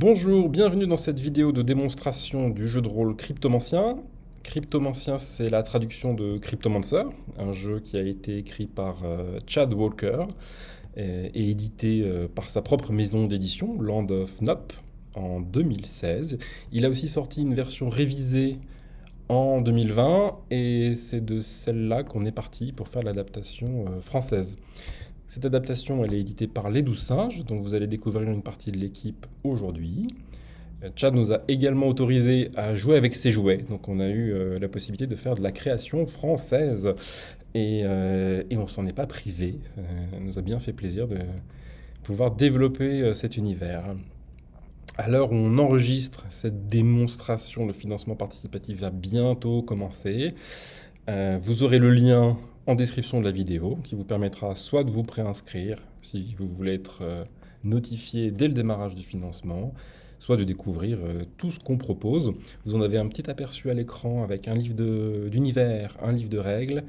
Bonjour, bienvenue dans cette vidéo de démonstration du jeu de rôle Cryptomancien. Cryptomancien, c'est la traduction de Cryptomancer, un jeu qui a été écrit par Chad Walker et édité par sa propre maison d'édition, Land of Nop, en 2016. Il a aussi sorti une version révisée en 2020 et c'est de celle-là qu'on est parti pour faire l'adaptation française. Cette adaptation, elle est éditée par Les Douze Singes, dont vous allez découvrir une partie de l'équipe aujourd'hui. Chad nous a également autorisé à jouer avec ses jouets, donc on a eu la possibilité de faire de la création française. Et on s'en est pas privé, ça nous a bien fait plaisir de pouvoir développer cet univers. À l'heure où on enregistre cette démonstration, le financement participatif va bientôt commencer. Vous aurez le lien en description de la vidéo qui vous permettra soit de vous préinscrire si vous voulez être notifié dès le démarrage du financement, soit de découvrir tout ce qu'on propose. Vous en avez un petit aperçu à l'écran avec un livre d'univers, un livre de règles,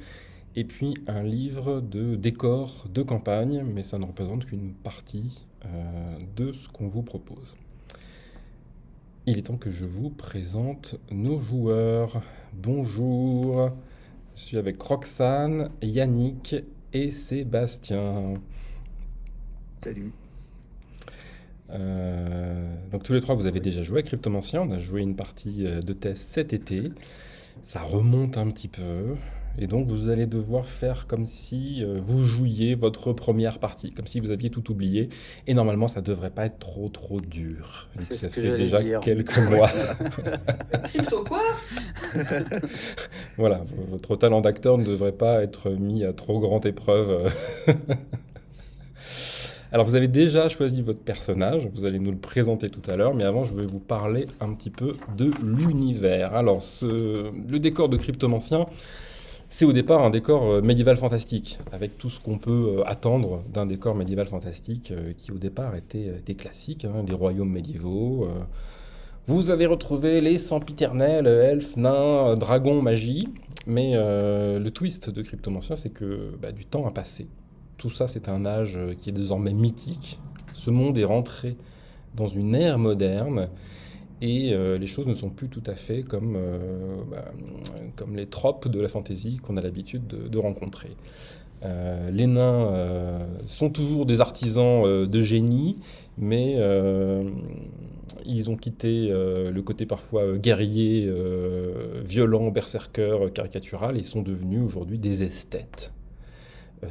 et puis un livre de décors de campagne, mais ça ne représente qu'une partie de ce qu'on vous propose. Il est temps que je vous présente nos joueurs. Bonjour, je suis avec Roxane, Yannick et Sébastien. Salut. Donc tous les trois, vous avez déjà joué à Cryptomancien. On a joué une partie de test cet été. Ça remonte un petit peu. Et donc vous allez devoir faire comme si vous jouiez votre première partie, comme si vous aviez tout oublié. Et normalement, ça devrait pas être trop dur. Vu que C'est ça ce que fait j'allais déjà dire. quelques mois. Crypto quoi? Voilà, votre talent d'acteur ne devrait pas être mis à trop grande épreuve. Alors, vous avez déjà choisi votre personnage, vous allez nous le présenter tout à l'heure, mais avant, je vais vous parler un petit peu de l'univers. Alors, le décor de Cryptomancien, c'est au départ un décor médiéval fantastique, avec tout ce qu'on peut attendre d'un décor médiéval fantastique qui, au départ, était classique, hein, des royaumes médiévaux. Vous avez retrouvé les sempiternels, elfes, nains, dragons, magie, mais le twist de Cryptomancien, c'est que du temps a passé. Tout ça, c'est un âge qui est désormais mythique. Ce monde est rentré dans une ère moderne et les choses ne sont plus tout à fait comme les tropes de la fantasy qu'on a l'habitude de rencontrer. Les nains sont toujours des artisans de génie, mais ils ont quitté le côté parfois guerrier, violent, berserker, caricatural, et sont devenus aujourd'hui des esthètes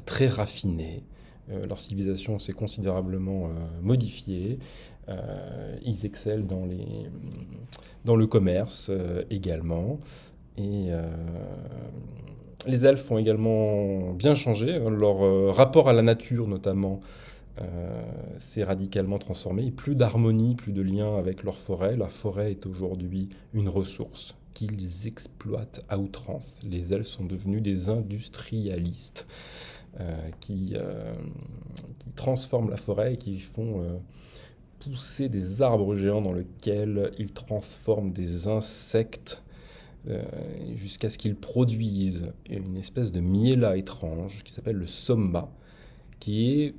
très raffinés. Leur civilisation s'est considérablement modifiée. Ils excellent dans le commerce également. Et les elfes ont également bien changé. Leur rapport à la nature, notamment, s'est radicalement transformé. Plus d'harmonie, plus de lien avec leur forêt. La forêt est aujourd'hui une ressource qu'ils exploitent à outrance. Les elfes sont devenus des industrialistes qui transforment la forêt et qui font pousser des arbres géants dans lesquels ils transforment des insectes jusqu'à ce qu'ils produisent une espèce de miela étrange qui s'appelle le somma, qui est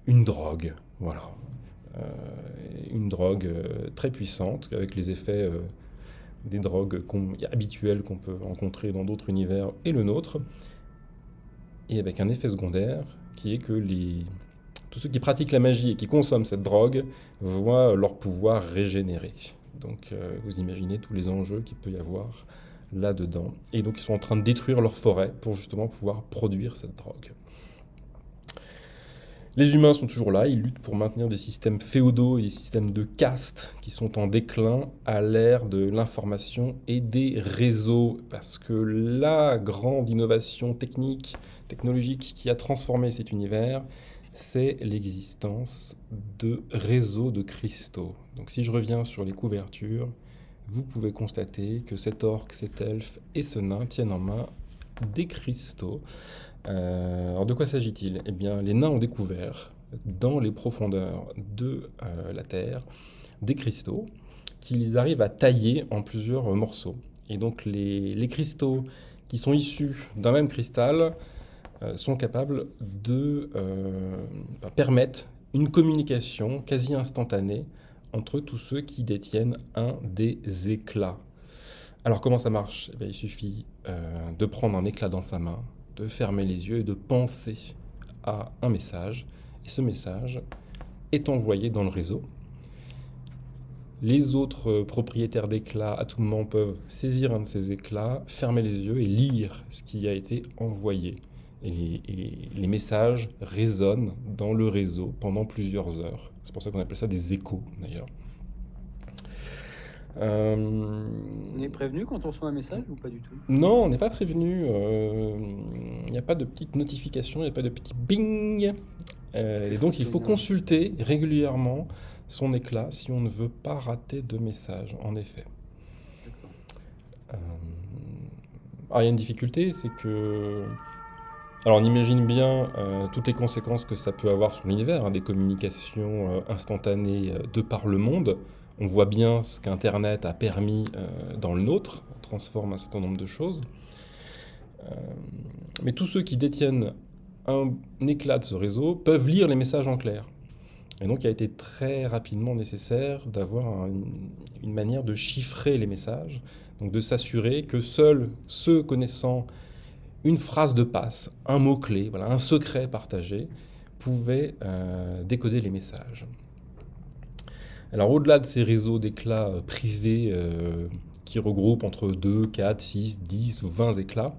une drogue, voilà. Une drogue très puissante, avec les effets des drogues habituelles qu'on peut rencontrer dans d'autres univers et le nôtre, et avec un effet secondaire qui est que tous ceux qui pratiquent la magie et qui consomment cette drogue voient leur pouvoir régénérer. Donc vous imaginez tous les enjeux qu'il peut y avoir là-dedans. Et donc ils sont en train de détruire leur forêt pour justement pouvoir produire cette drogue. Les humains sont toujours là, ils luttent pour maintenir des systèmes féodaux et des systèmes de caste qui sont en déclin à l'ère de l'information et des réseaux. Parce que la grande innovation technologique qui a transformé cet univers, c'est l'existence de réseaux de cristaux. Donc si je reviens sur les couvertures, vous pouvez constater que cet orc, cet elfe et ce nain tiennent en main des cristaux. Alors de quoi s'agit-il? Eh bien, les nains ont découvert dans les profondeurs de la Terre des cristaux qu'ils arrivent à tailler en plusieurs morceaux. Et donc les cristaux qui sont issus d'un même cristal sont capables de permettre une communication quasi instantanée entre tous ceux qui détiennent un des éclats. Alors comment ça marche? Eh bien, il suffit de prendre un éclat dans sa main, de fermer les yeux et de penser à un message. Et ce message est envoyé dans le réseau. Les autres propriétaires d'éclats, à tout moment, peuvent saisir un de ces éclats, fermer les yeux et lire ce qui a été envoyé. Et les messages résonnent dans le réseau pendant plusieurs heures. C'est pour ça qu'on appelle ça des échos, d'ailleurs. On est prévenu quand on reçoit un message ou pas du tout? Non, on n'est pas prévenu. Il n'y a pas de petite notification, il n'y a pas de petit bing. Et donc, il faut consulter régulièrement son éclat si on ne veut pas rater de message, en effet. Alors, il y a une difficulté, c'est que... Alors, on imagine bien toutes les conséquences que ça peut avoir sur l'univers, des communications instantanées de par le monde. On voit bien ce qu'Internet a permis dans le nôtre, on transforme un certain nombre de choses. Mais tous ceux qui détiennent un éclat de ce réseau peuvent lire les messages en clair. Et donc il a été très rapidement nécessaire d'avoir une manière de chiffrer les messages, donc de s'assurer que seuls ceux connaissant une phrase de passe, un mot-clé, voilà, un secret partagé, pouvaient décoder les messages. Alors au-delà de ces réseaux d'éclats privés qui regroupent entre 2, 4, 6, 10 ou 20 éclats,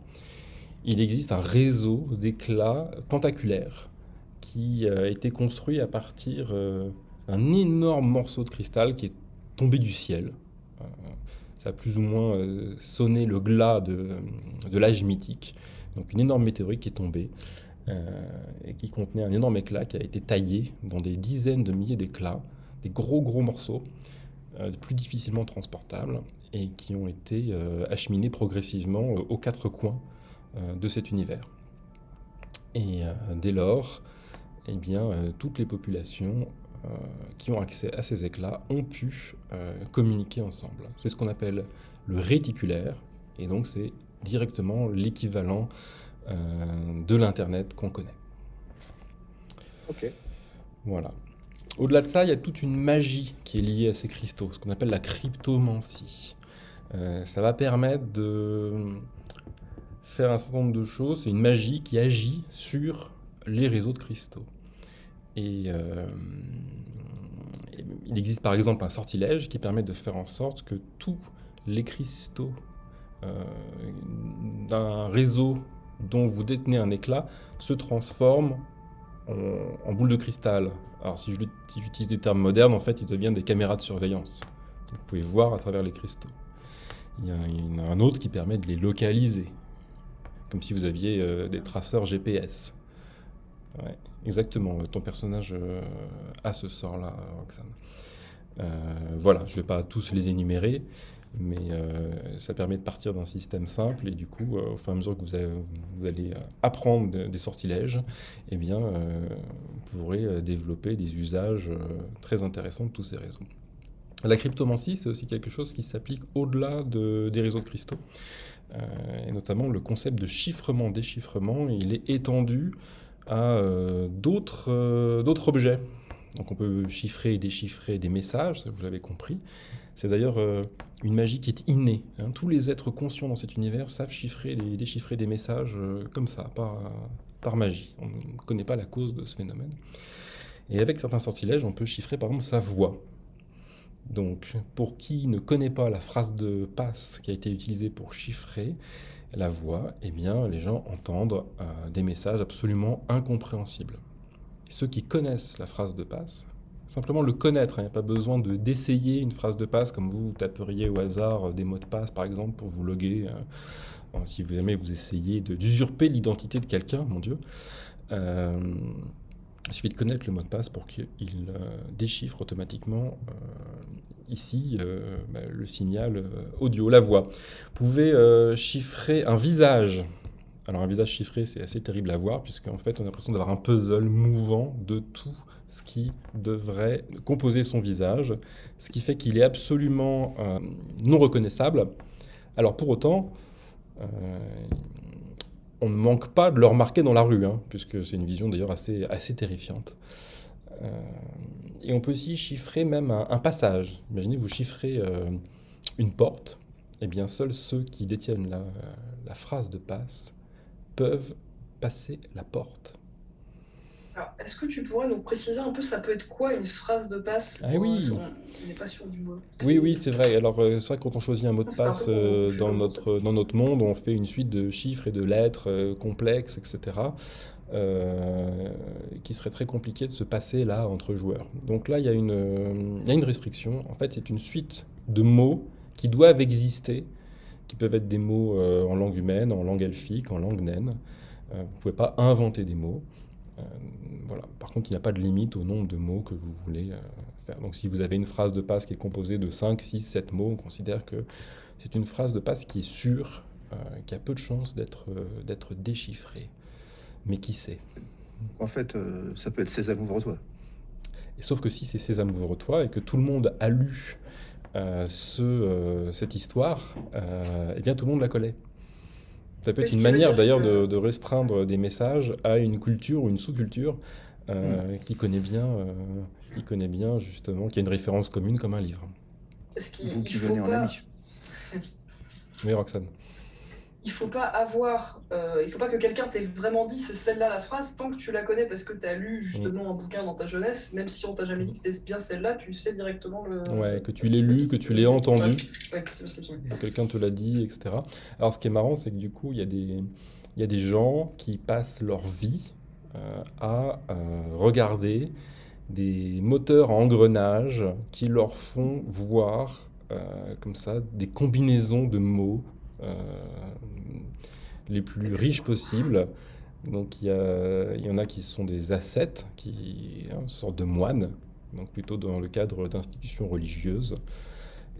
il existe un réseau d'éclats tentaculaires qui a été construit à partir d'un énorme morceau de cristal qui est tombé du ciel. Ça a plus ou moins sonné le glas de l'âge mythique. Donc une énorme météorite qui est tombée et qui contenait un énorme éclat qui a été taillé dans des dizaines de milliers d'éclats, des gros morceaux, plus difficilement transportables, et qui ont été acheminés progressivement aux quatre coins de cet univers. Et dès lors, eh bien, toutes les populations qui ont accès à ces éclats ont pu communiquer ensemble. C'est ce qu'on appelle le réticulaire, et donc c'est directement l'équivalent de l'Internet qu'on connaît. Ok. Voilà. Au-delà de ça, il y a toute une magie qui est liée à ces cristaux, ce qu'on appelle la cryptomancie. Ça va permettre de faire un certain nombre de choses. C'est une magie qui agit sur les réseaux de cristaux. Et il existe par exemple un sortilège qui permet de faire en sorte que tous les cristaux d'un réseau dont vous détenez un éclat se transforment en boules de cristal. Alors si j'utilise des termes modernes, en fait, ils deviennent des caméras de surveillance. Vous pouvez voir à travers les cristaux. Il y en a un autre qui permet de les localiser, comme si vous aviez des traceurs GPS. Ouais, exactement, ton personnage a ce sort-là, Roxane. Voilà, je ne vais pas tous les énumérer, mais ça permet de partir d'un système simple, et du coup, au fur et à mesure que vous allez apprendre des sortilèges, eh bien, vous pourrez développer des usages très intéressants de tous ces réseaux. La cryptomancie, c'est aussi quelque chose qui s'applique au-delà des réseaux de cristaux, et notamment le concept de chiffrement-déchiffrement, il est étendu à d'autres objets. Donc on peut chiffrer et déchiffrer des messages, ça vous l'avez compris. C'est d'ailleurs une magie qui est innée. Tous les êtres conscients dans cet univers savent chiffrer et déchiffrer des messages comme ça, par magie. On ne connaît pas la cause de ce phénomène. Et avec certains sortilèges, on peut chiffrer par exemple sa voix. Donc pour qui ne connaît pas la phrase de passe qui a été utilisée pour chiffrer la voix, eh bien les gens entendent des messages absolument incompréhensibles. Et ceux qui connaissent la phrase de passe, simplement le connaître, il n'y a pas besoin d'essayer une phrase de passe comme vous taperiez au hasard des mots de passe par exemple pour vous loguer. Si vous aimez vous essayez d'usurper l'identité de quelqu'un, mon Dieu, il suffit de connaître le mot de passe pour qu'il déchiffre automatiquement ici le signal audio, la voix. Vous pouvez chiffrer un visage. Alors un visage chiffré, c'est assez terrible à voir, puisqu'en fait on a l'impression d'avoir un puzzle mouvant de tout ce qui devrait composer son visage, ce qui fait qu'il est absolument non reconnaissable. Alors pour autant, on ne manque pas de le remarquer dans la rue, puisque c'est une vision d'ailleurs assez terrifiante. Et on peut aussi chiffrer même un passage. Imaginez, vous chiffrez une porte, et bien seuls ceux qui détiennent la phrase de passe peuvent passer la porte. Alors, est-ce que tu pourrais nous préciser un peu, ça peut être quoi une phrase de passe? Ah oui, On n'est pas sûr du mot. oui, c'est vrai. Alors, c'est vrai que quand on choisit un mot de C'est un passe peu confus dans comme concept. dans notre monde, on fait une suite de chiffres et de lettres complexes, etc., qui serait très compliqué de se passer là entre joueurs. Donc là, il y a une restriction. En fait, c'est une suite de mots qui doivent exister, qui peuvent être des mots en langue humaine, en langue elfique, en langue naine. Vous ne pouvez pas inventer des mots. Euh, voilà. Par contre, il n'y a pas de limite au nombre de mots que vous voulez faire. Donc si vous avez une phrase de passe qui est composée de 5, 6, 7 mots, on considère que c'est une phrase de passe qui est sûre, qui a peu de chances d'être déchiffrée. Mais qui sait? En fait, ça peut être Sésame ouvre-toi. Et sauf que si c'est Sésame ouvre-toi et que tout le monde a lu cette histoire, eh bien tout le monde la connaît. Ça peut Oui, être ce une qui veut manière dire d'ailleurs que de restreindre des messages à une culture ou une sous-culture qui connaît bien justement, qui a une référence commune comme un livre. est-ce qu'il Vous il qui faut venez en pas, ami. Oui, Roxane. il faut pas avoir, il faut pas que quelqu'un t'ait vraiment dit c'est celle-là la phrase, tant que tu la connais parce que tu as lu Mm. justement un bouquin dans ta jeunesse, même si on t'a jamais dit que c'était bien celle-là, tu sais directement Ouais, que tu l'aies lu, que tu l'aies ouais, entendu, ouais, tu vois ce que tu veux. que quelqu'un te l'a dit, etc. Alors ce qui est marrant, c'est que du coup, il y a des gens qui passent leur vie à regarder des moteurs à engrenages qui leur font voir comme ça des combinaisons de mots euh, les plus riches possibles. Donc il y en a qui sont des ascètes, une sorte de moines, donc plutôt dans le cadre d'institutions religieuses.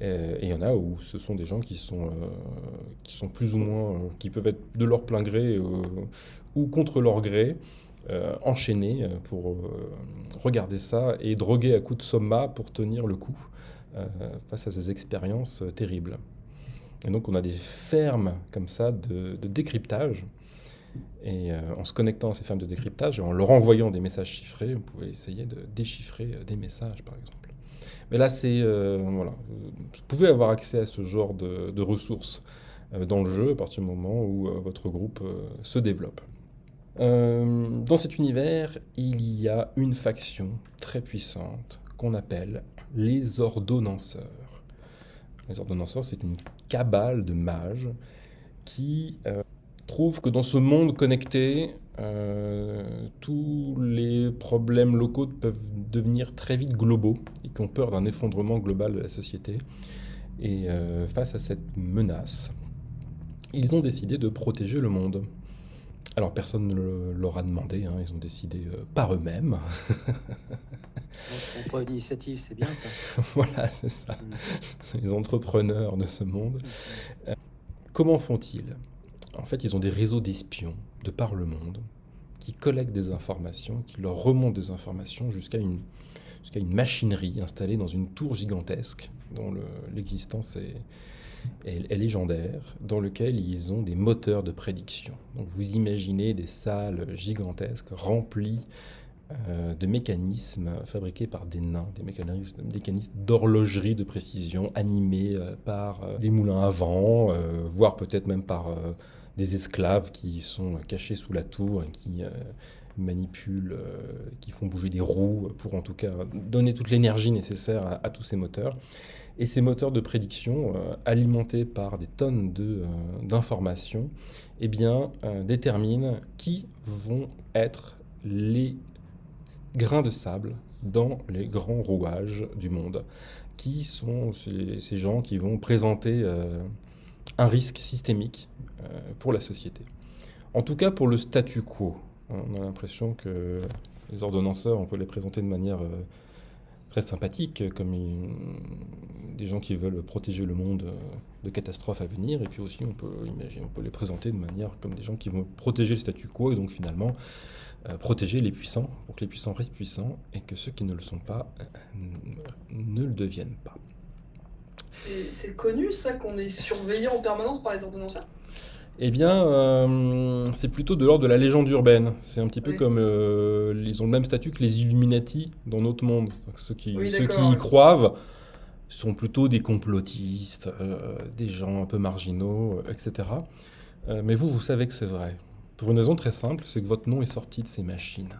Et il y en a où ce sont des gens qui sont plus ou moins, qui peuvent être de leur plein gré ou contre leur gré, enchaînés pour regarder ça et drogués à coups de soma pour tenir le coup face à ces expériences terribles. Et donc on a des fermes comme ça de décryptage. Et en se connectant à ces fermes de décryptage et en leur envoyant des messages chiffrés, vous pouvez essayer de déchiffrer des messages, par exemple. Mais là, voilà. Vous pouvez avoir accès à ce genre de ressources dans le jeu à partir du moment où votre groupe se développe. Dans cet univers, il y a une faction très puissante qu'on appelle les ordonnanceurs. Les ordonnanceurs, c'est une cabale de mages qui trouve que dans ce monde connecté, tous les problèmes locaux peuvent devenir très vite globaux et qui ont peur d'un effondrement global de la société. Et face à cette menace, ils ont décidé de protéger le monde. Alors personne ne leur a demandé, hein, ils ont décidé par eux-mêmes. On prend l'initiative, c'est bien ça. Voilà, c'est ça. Mm. C'est les entrepreneurs de ce monde. Comment font-ils? En fait, ils ont des réseaux d'espions de par le monde qui collectent des informations, qui leur remontent des informations jusqu'à une machinerie installée dans une tour gigantesque dont l'existence est légendaire, dans lequel ils ont des moteurs de prédiction. Donc vous imaginez des salles gigantesques remplies de mécanismes fabriqués par des nains, des mécanismes d'horlogerie de précision animés par des moulins à vent, voire peut-être même par des esclaves qui sont cachés sous la tour et qui manipulent, qui font bouger des roues pour en tout cas donner toute l'énergie nécessaire à tous ces moteurs. Et ces moteurs de prédiction, alimentés par des tonnes d'informations, eh bien, déterminent qui vont être les grains de sable dans les grands rouages du monde, qui sont ces gens qui vont présenter un risque systémique pour la société. En tout cas pour le statu quo. On a l'impression que les ordonnanceurs, on peut les présenter de manière très sympathique, comme des gens qui veulent protéger le monde de catastrophes à venir, et puis aussi on peut les présenter de manière comme des gens qui vont protéger le statu quo, et donc finalement protéger les puissants, pour que les puissants restent puissants, et que ceux qui ne le sont pas ne le deviennent pas. Et c'est connu ça qu'on est surveillé en permanence par les ordonnanceurs? Eh bien, c'est plutôt de l'ordre de la légende urbaine. C'est un petit peu Oui, comme ils ont le même statut que les Illuminati dans notre monde. Donc, oui, ceux qui d'accord. y croient sont plutôt des complotistes, des gens un peu marginaux, etc. Mais vous savez que c'est vrai. Pour une raison très simple, c'est que votre nom est sorti de ces machines.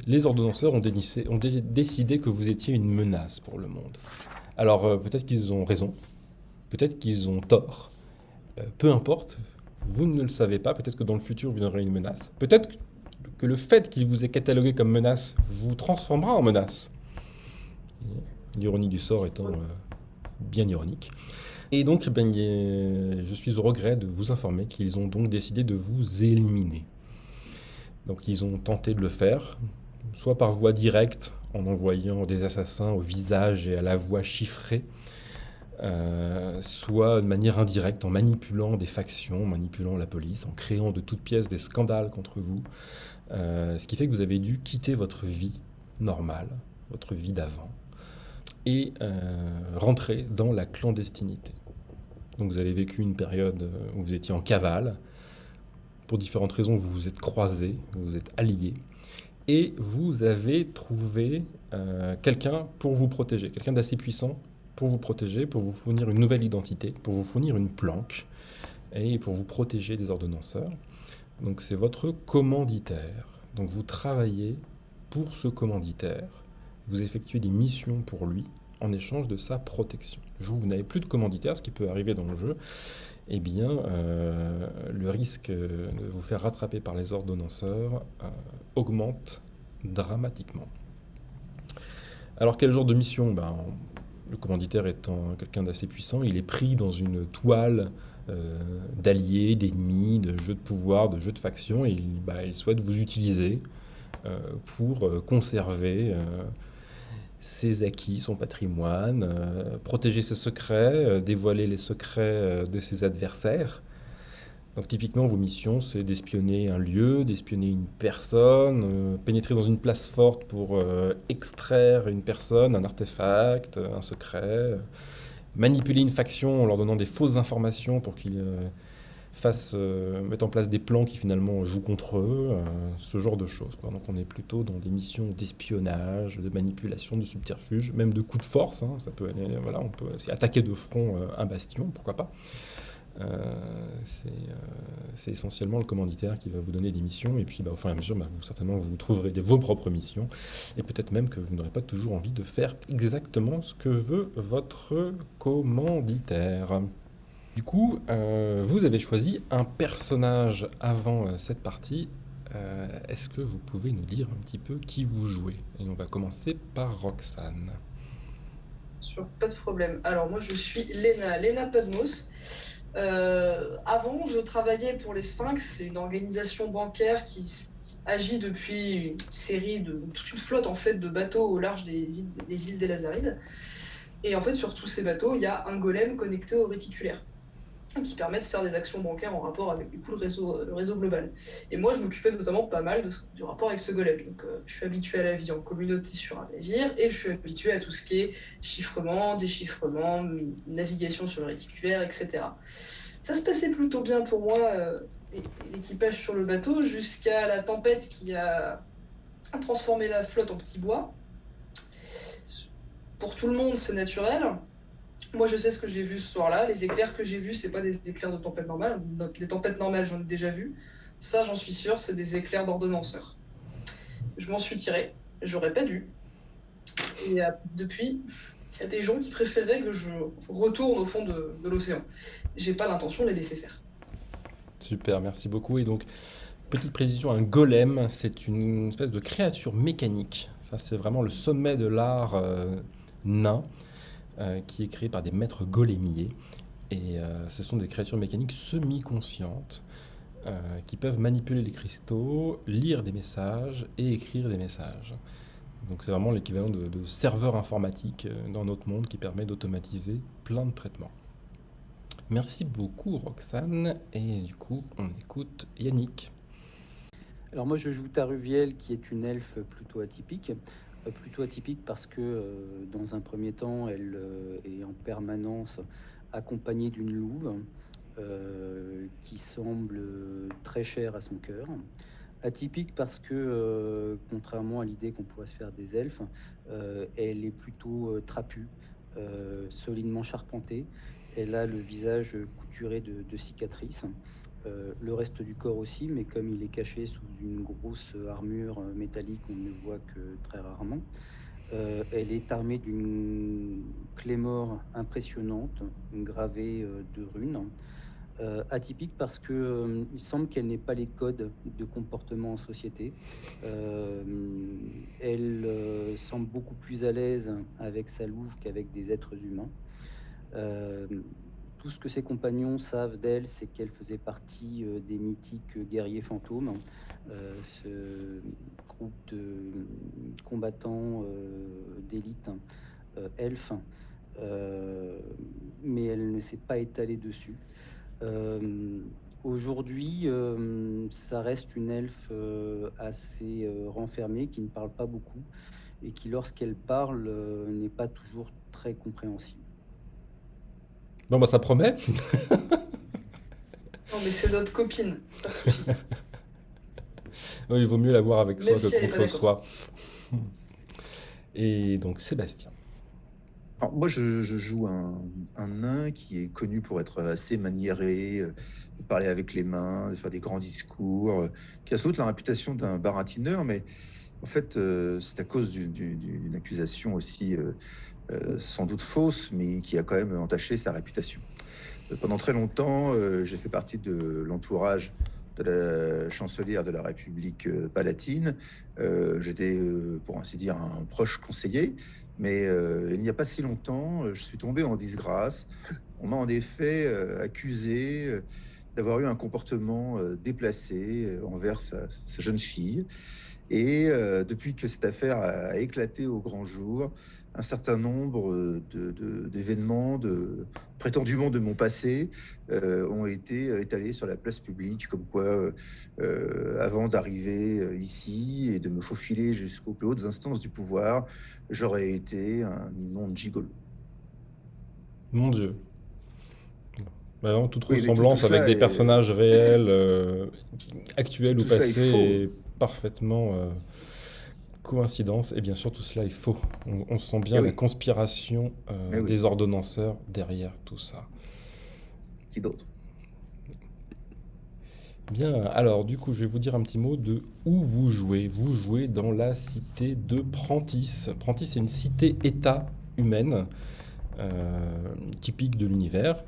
Les ordonnanceurs ont décidé que vous étiez une menace pour le monde. Alors peut-être qu'ils ont raison, peut-être qu'ils ont tort, peu importe, vous ne le savez pas, peut-être que dans le futur vous deviendrez une menace. Peut-être que le fait qu'il vous ait catalogué comme menace vous transformera en menace. L'ironie du sort étant bien ironique. Et donc, ben, je suis au regret de vous informer qu'ils ont donc décidé de vous éliminer. Donc ils ont tenté de le faire, soit par voie directe, en envoyant des assassins au visage et à la voix chiffrée, soit de manière indirecte, en manipulant des factions, en manipulant la police, en créant de toutes pièces des scandales contre vous, ce qui fait que vous avez dû quitter votre vie normale, votre vie d'avant, et rentrer dans la clandestinité. Donc vous avez vécu une période où vous étiez en cavale. Pour différentes raisons, vous vous êtes croisés, vous vous êtes alliés, et vous avez trouvé quelqu'un pour vous protéger, quelqu'un d'assez puissant pour vous protéger, pour vous fournir une nouvelle identité, pour vous fournir une planque, et pour vous protéger des ordonnanceurs. Donc c'est votre commanditaire. Donc vous travaillez pour ce commanditaire, vous effectuez des missions pour lui en échange de sa protection. Le jour où vous n'avez plus de commanditaire, ce qui peut arriver dans le jeu, eh bien, le risque de vous faire rattraper par les ordonnanceurs augmente dramatiquement. Alors, quel genre de mission? Ben, le commanditaire étant quelqu'un d'assez puissant, il est pris dans une toile d'alliés, d'ennemis, de jeux de pouvoir, de jeux de factions, et il souhaite vous utiliser pour conserver ses acquis, son patrimoine, protéger ses secrets, dévoiler les secrets de ses adversaires. Donc typiquement, vos missions, c'est d'espionner un lieu, d'espionner une personne, pénétrer dans une place forte pour extraire une personne, un artefact, un secret, manipuler une faction en leur donnant des fausses informations pour qu'ils mettent en place des plans qui finalement jouent contre eux, ce genre de choses, quoi. Donc on est plutôt dans des missions d'espionnage, de manipulation, de subterfuge, même de coups de force, hein. Ça peut aller, voilà, on peut aussi attaquer de front un bastion, pourquoi pas. C'est essentiellement le commanditaire qui va vous donner des missions, et puis au fur et à mesure, certainement vous trouverez vos propres missions, et peut-être même que vous n'aurez pas toujours envie de faire exactement ce que veut votre commanditaire. Du coup, vous avez choisi un personnage avant cette partie. Est-ce que vous pouvez nous dire un petit peu qui vous jouez? Et on va commencer par Roxane. Pas de problème. Alors moi je suis Lena Padmos. Avant je travaillais pour les Sphinx, c'est une organisation bancaire qui agit depuis une série toute une flotte en fait de bateaux au large des îles des Lazarides. Et en fait sur tous ces bateaux il y a un golem connecté au réticulaire qui permet de faire des actions bancaires en rapport avec du coup, le réseau global. Et moi, je m'occupais notamment pas mal du rapport avec ce golem. Donc, je suis habitué à la vie en communauté sur un navire et je suis habitué à tout ce qui est chiffrement, déchiffrement, navigation sur le réticulaire, etc. Ça se passait plutôt bien pour moi et l'équipage sur le bateau jusqu'à la tempête qui a transformé la flotte en petits bois. Pour tout le monde, c'est naturel. Moi, je sais ce que j'ai vu ce soir-là. Les éclairs que j'ai vus, c'est pas des éclairs de tempête normale. Des tempêtes normales, j'en ai déjà vu. Ça, j'en suis sûr, c'est des éclairs d'ordonnanceurs. Je m'en suis tiré. J'aurais pas dû. Et depuis, il y a des gens qui préféraient que je retourne au fond de l'océan. J'ai pas l'intention de les laisser faire. Super, merci beaucoup. Et donc, petite précision, un golem, c'est une espèce de créature mécanique. Ça, c'est vraiment le sommet de l'art nain, qui est créé par des maîtres golémiers. Et ce sont des créatures mécaniques semi-conscientes qui peuvent manipuler les cristaux, lire des messages et écrire des messages. Donc c'est vraiment l'équivalent de serveur informatique dans notre monde qui permet d'automatiser plein de traitements. Merci beaucoup Roxane, et du coup on écoute Yannick. Alors moi je joue Taruviel qui est une elfe plutôt atypique. Plutôt atypique parce que dans un premier temps elle est en permanence accompagnée d'une louve qui semble très chère à son cœur. Atypique parce que, contrairement à l'idée qu'on pourrait se faire des elfes, elle est plutôt trapue, solidement charpentée. Elle a le visage couturé de cicatrices, le reste du corps aussi, mais comme il est caché sous une grosse armure métallique, on ne le voit que très rarement. Elle est armée d'une clémore impressionnante, gravée de runes. Atypique parce que il semble qu'elle n'ait pas les codes de comportement en société. Elle semble beaucoup plus à l'aise avec sa louve qu'avec des êtres humains. Tout ce que ses compagnons savent d'elle, c'est qu'elle faisait partie des mythiques guerriers fantômes, ce groupe de combattants d'élite elfes, mais elle ne s'est pas étalée dessus. Aujourd'hui, ça reste une elfe assez renfermée, qui ne parle pas beaucoup et qui, lorsqu'elle parle, n'est pas toujours très compréhensible. Bon, bah ça promet. Non, mais c'est notre copine, pas de souci. Oui, il vaut mieux l'avoir avec soi Même si que elle est pas contre d'accord. soi. Et donc Sébastien. Alors, moi, je joue un nain qui est connu pour être assez maniéré, de parler avec les mains, de faire des grands discours, qui a sans doute la réputation d'un baratineur, mais en fait, c'est à cause d'une accusation aussi sans doute fausse, mais qui a quand même entaché sa réputation. Pendant très longtemps, j'ai fait partie de l'entourage de la chancelière de la République palatine. J'étais, pour ainsi dire, un proche conseiller, mais il n'y a pas si longtemps, je suis tombé en disgrâce. On m'a en effet accusé d'avoir eu un comportement déplacé envers sa jeune fille. Et depuis que cette affaire a éclaté au grand jour, un certain nombre d'événements prétendument de mon passé ont été étalés sur la place publique, comme quoi, avant d'arriver ici et de me faufiler jusqu'aux plus hautes instances du pouvoir, j'aurais été un immonde gigolo. Mon Dieu. Bah non, toute Oui, mais ressemblance avec cela des est, personnages réels, actuels ou tout cela est passés, faux. est parfaitement coïncidence. Et bien sûr, tout cela est faux. On sent bien Eh la oui, conspiration eh oui, des ordonnanceurs derrière tout ça. qui d'autre? Bien, alors du coup, je vais vous dire un petit mot de où vous jouez. Vous jouez dans la cité de Prantis. Prantis, c'est une cité-État humaine, typique de l'univers.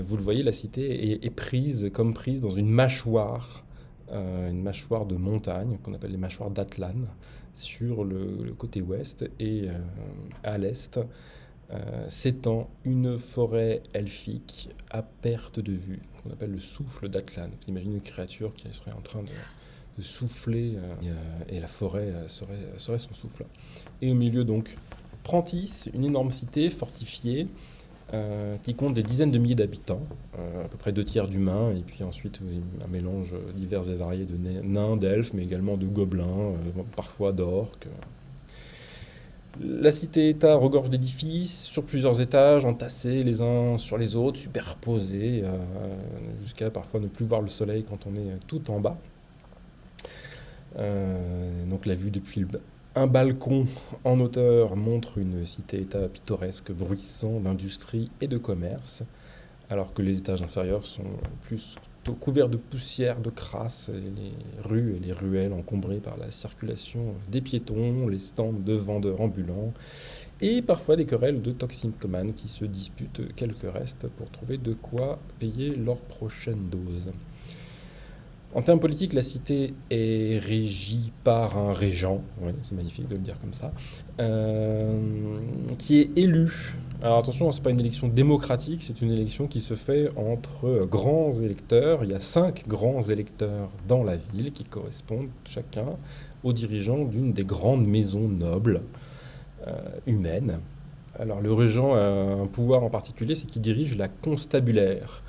Vous le voyez, la cité est prise comme prise dans une mâchoire de montagne, qu'on appelle les mâchoires d'Atlan, sur le côté ouest, et à l'est s'étend une forêt elfique à perte de vue, qu'on appelle le souffle d'Atlan. Vous imaginez une créature qui serait en train de souffler, et la forêt serait son souffle. Et au milieu donc, Prantis, une énorme cité fortifiée, qui compte des dizaines de milliers d'habitants, à peu près 2 tiers d'humains, et puis ensuite oui, un mélange divers et varié de nains, d'elfes, mais également de gobelins, parfois d'orques. La cité-État regorge d'édifices sur plusieurs étages, entassés les uns sur les autres, superposés, jusqu'à parfois ne plus voir le soleil quand on est tout en bas. Donc la vue depuis un balcon en hauteur montre une cité-État pittoresque, bruissant d'industrie et de commerce, alors que les étages inférieurs sont plus couverts de poussière, de crasse, et les rues et les ruelles encombrées par la circulation des piétons, les stands de vendeurs ambulants, et parfois des querelles de toxicomanes qui se disputent quelques restes pour trouver de quoi payer leur prochaine dose. En termes politiques, la cité est régie par un régent, oui, c'est magnifique de le dire comme ça, qui est élu. Alors attention, c'est pas une élection démocratique, c'est une élection qui se fait entre grands électeurs. Il y a 5 grands électeurs dans la ville qui correspondent chacun aux dirigeants d'une des grandes maisons nobles humaines. Alors le régent a un pouvoir en particulier, c'est qu'il dirige la constabulaire.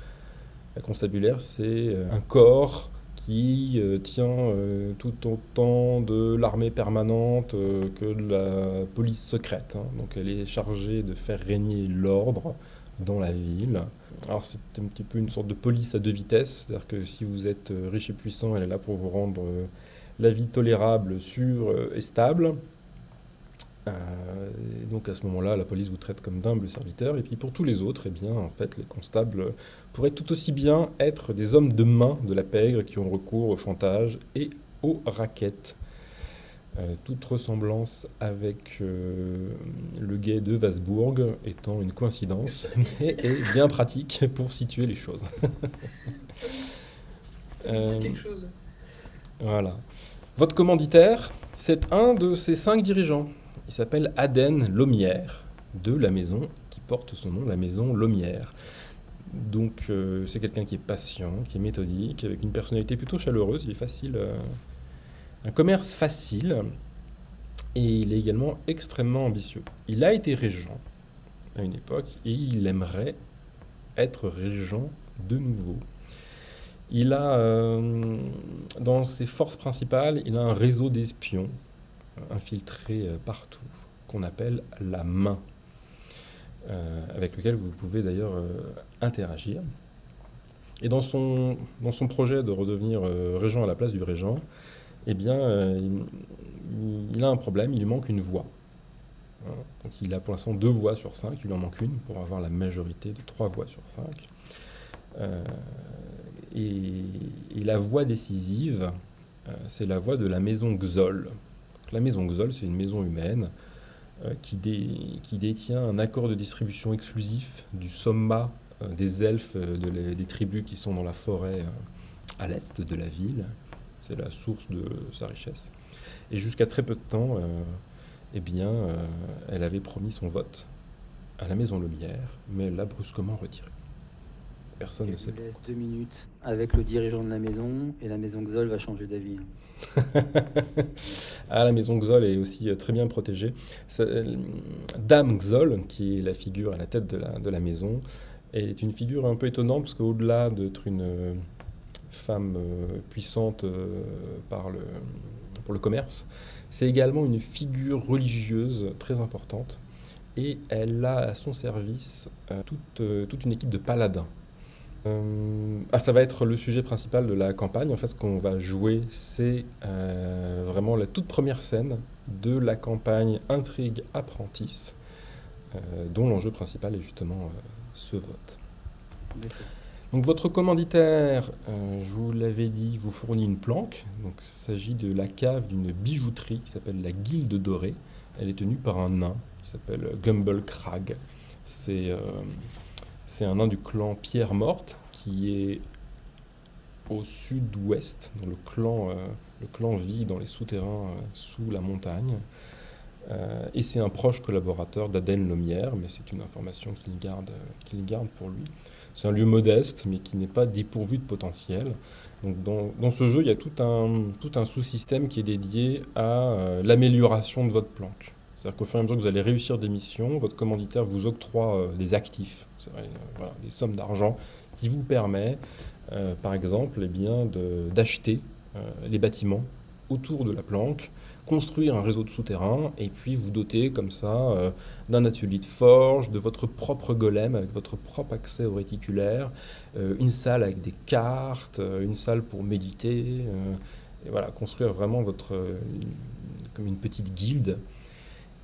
La constabulaire, c'est un corps qui tient tout autant de l'armée permanente que de la police secrète, hein. Donc elle est chargée de faire régner l'ordre dans la ville. Alors c'est un petit peu une sorte de police à deux vitesses, c'est-à-dire que si vous êtes riche et puissant, elle est là pour vous rendre la vie tolérable, sûre et stable. Et donc à ce moment-là, la police vous traite comme d'humbles serviteurs. Et puis pour tous les autres, eh bien, en fait, les constables pourraient tout aussi bien être des hommes de main de la pègre qui ont recours au chantage et aux raquettes. Toute ressemblance avec le guet de Wasbourg étant une coïncidence, mais est bien pratique pour situer les choses. C'est quelque chose. Voilà. Votre commanditaire, c'est un de ces 5 dirigeants. Il s'appelle Aden Lomière, de la maison qui porte son nom, la maison Lomière. Donc c'est quelqu'un qui est patient, qui est méthodique, avec une personnalité plutôt chaleureuse, il est facile, un commerce facile, et il est également extrêmement ambitieux. Il a été régent à une époque, et il aimerait être régent de nouveau. Il a, dans ses forces principales, il a un réseau d'espions infiltrés partout, qu'on appelle la main, avec lequel vous pouvez d'ailleurs interagir. Et dans son projet de redevenir régent à la place du régent, eh bien, il a un problème, il lui manque une voix. Hein. Donc il a pour l'instant 2 voix sur 5, il en manque une pour avoir la majorité de 3 voix sur 5. Et la voix décisive, c'est la voix de la maison Xol. Donc, la maison Xol, c'est une maison humaine qui détient un accord de distribution exclusif du sommat des elfes des tribus qui sont dans la forêt à l'est de la ville. C'est la source de sa richesse. Et jusqu'à très peu de temps, eh bien, elle avait promis son vote à la maison Lumière, mais elle l'a brusquement retiré. Personne ne sait pourquoi. Je laisse 2 minutes avec le dirigeant de la maison, et la maison Xol va changer d'avis. Ah, la maison Xol est aussi très bien protégée. Dame Xol, qui est la figure à la tête de la maison, est une figure un peu étonnante, parce qu'au-delà d'être une femme puissante pour le commerce, c'est également une figure religieuse très importante, et elle a à son service toute une équipe de paladins. Ça va être le sujet principal de la campagne. En fait, ce qu'on va jouer, c'est vraiment la toute première scène de la campagne Intrigue Apprentice, dont l'enjeu principal est justement ce vote. D'accord. Donc votre commanditaire, je vous l'avais dit, vous fournit une planque. Donc il s'agit de la cave d'une bijouterie qui s'appelle la Guilde Dorée. Elle est tenue par un nain qui s'appelle Gumble Crag. C'est un nain du clan Pierre Morte qui est au sud-ouest. Donc le clan vit dans les souterrains sous la montagne. Et c'est un proche collaborateur d'Aden Lomière, mais c'est une information qu'il garde pour lui. C'est un lieu modeste, mais qui n'est pas dépourvu de potentiel. Donc dans ce jeu, il y a tout un sous-système qui est dédié à l'amélioration de votre planque. C'est-à-dire qu'au fur et à mesure que vous allez réussir des missions, votre commanditaire vous octroie des actifs, voilà, des sommes d'argent qui vous permet, par exemple, eh bien, d'acheter les bâtiments autour de la planque, construire un réseau de souterrains, et puis vous doter comme ça d'un atelier de forge, de votre propre golem avec votre propre accès au réticulaire, une salle avec des cartes, une salle pour méditer, et voilà, construire vraiment comme une petite guilde.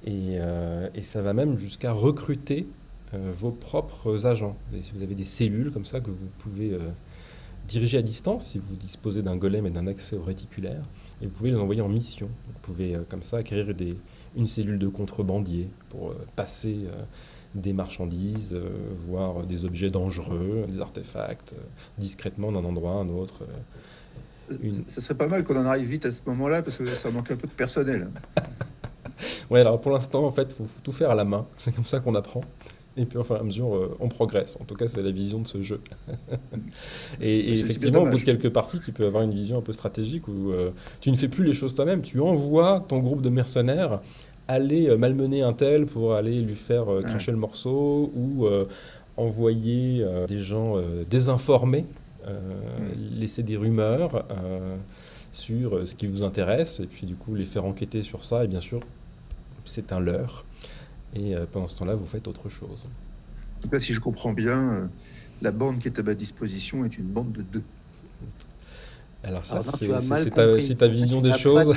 Et ça va même jusqu'à recruter vos propres agents. Vous avez des cellules comme ça que vous pouvez diriger à distance si vous disposez d'un golem et d'un accès au réticulaire. Et vous pouvez les envoyer en mission. Vous pouvez comme ça acquérir une cellule de contrebandier pour passer des marchandises, voire des objets dangereux, des artefacts, discrètement d'un endroit à un autre. Ce serait pas mal qu'on en arrive vite à ce moment-là, parce que ça manque un peu de personnel. Ouais, alors pour l'instant, en fait, il faut tout faire à la main. C'est comme ça qu'on apprend. Et puis, au fur et à mesure, on progresse. En tout cas, c'est la vision de ce jeu. Et effectivement, au bout de quelques parties, tu peux avoir une vision un peu stratégique où tu ne fais plus les choses toi-même. Tu envoies ton groupe de mercenaires aller malmener un tel pour aller lui faire cracher le morceau, ou envoyer des gens désinformés, laisser des rumeurs sur ce qui vous intéresse, et puis du coup les faire enquêter sur ça, et bien sûr, c'est un leurre. Et pendant ce temps-là, vous faites autre chose. tout cas, si je comprends bien, la bande qui est à ma disposition est une bande de 2. Alors ça, Alors non, tu as mal c'est compris. ta vision Tu des n'as choses.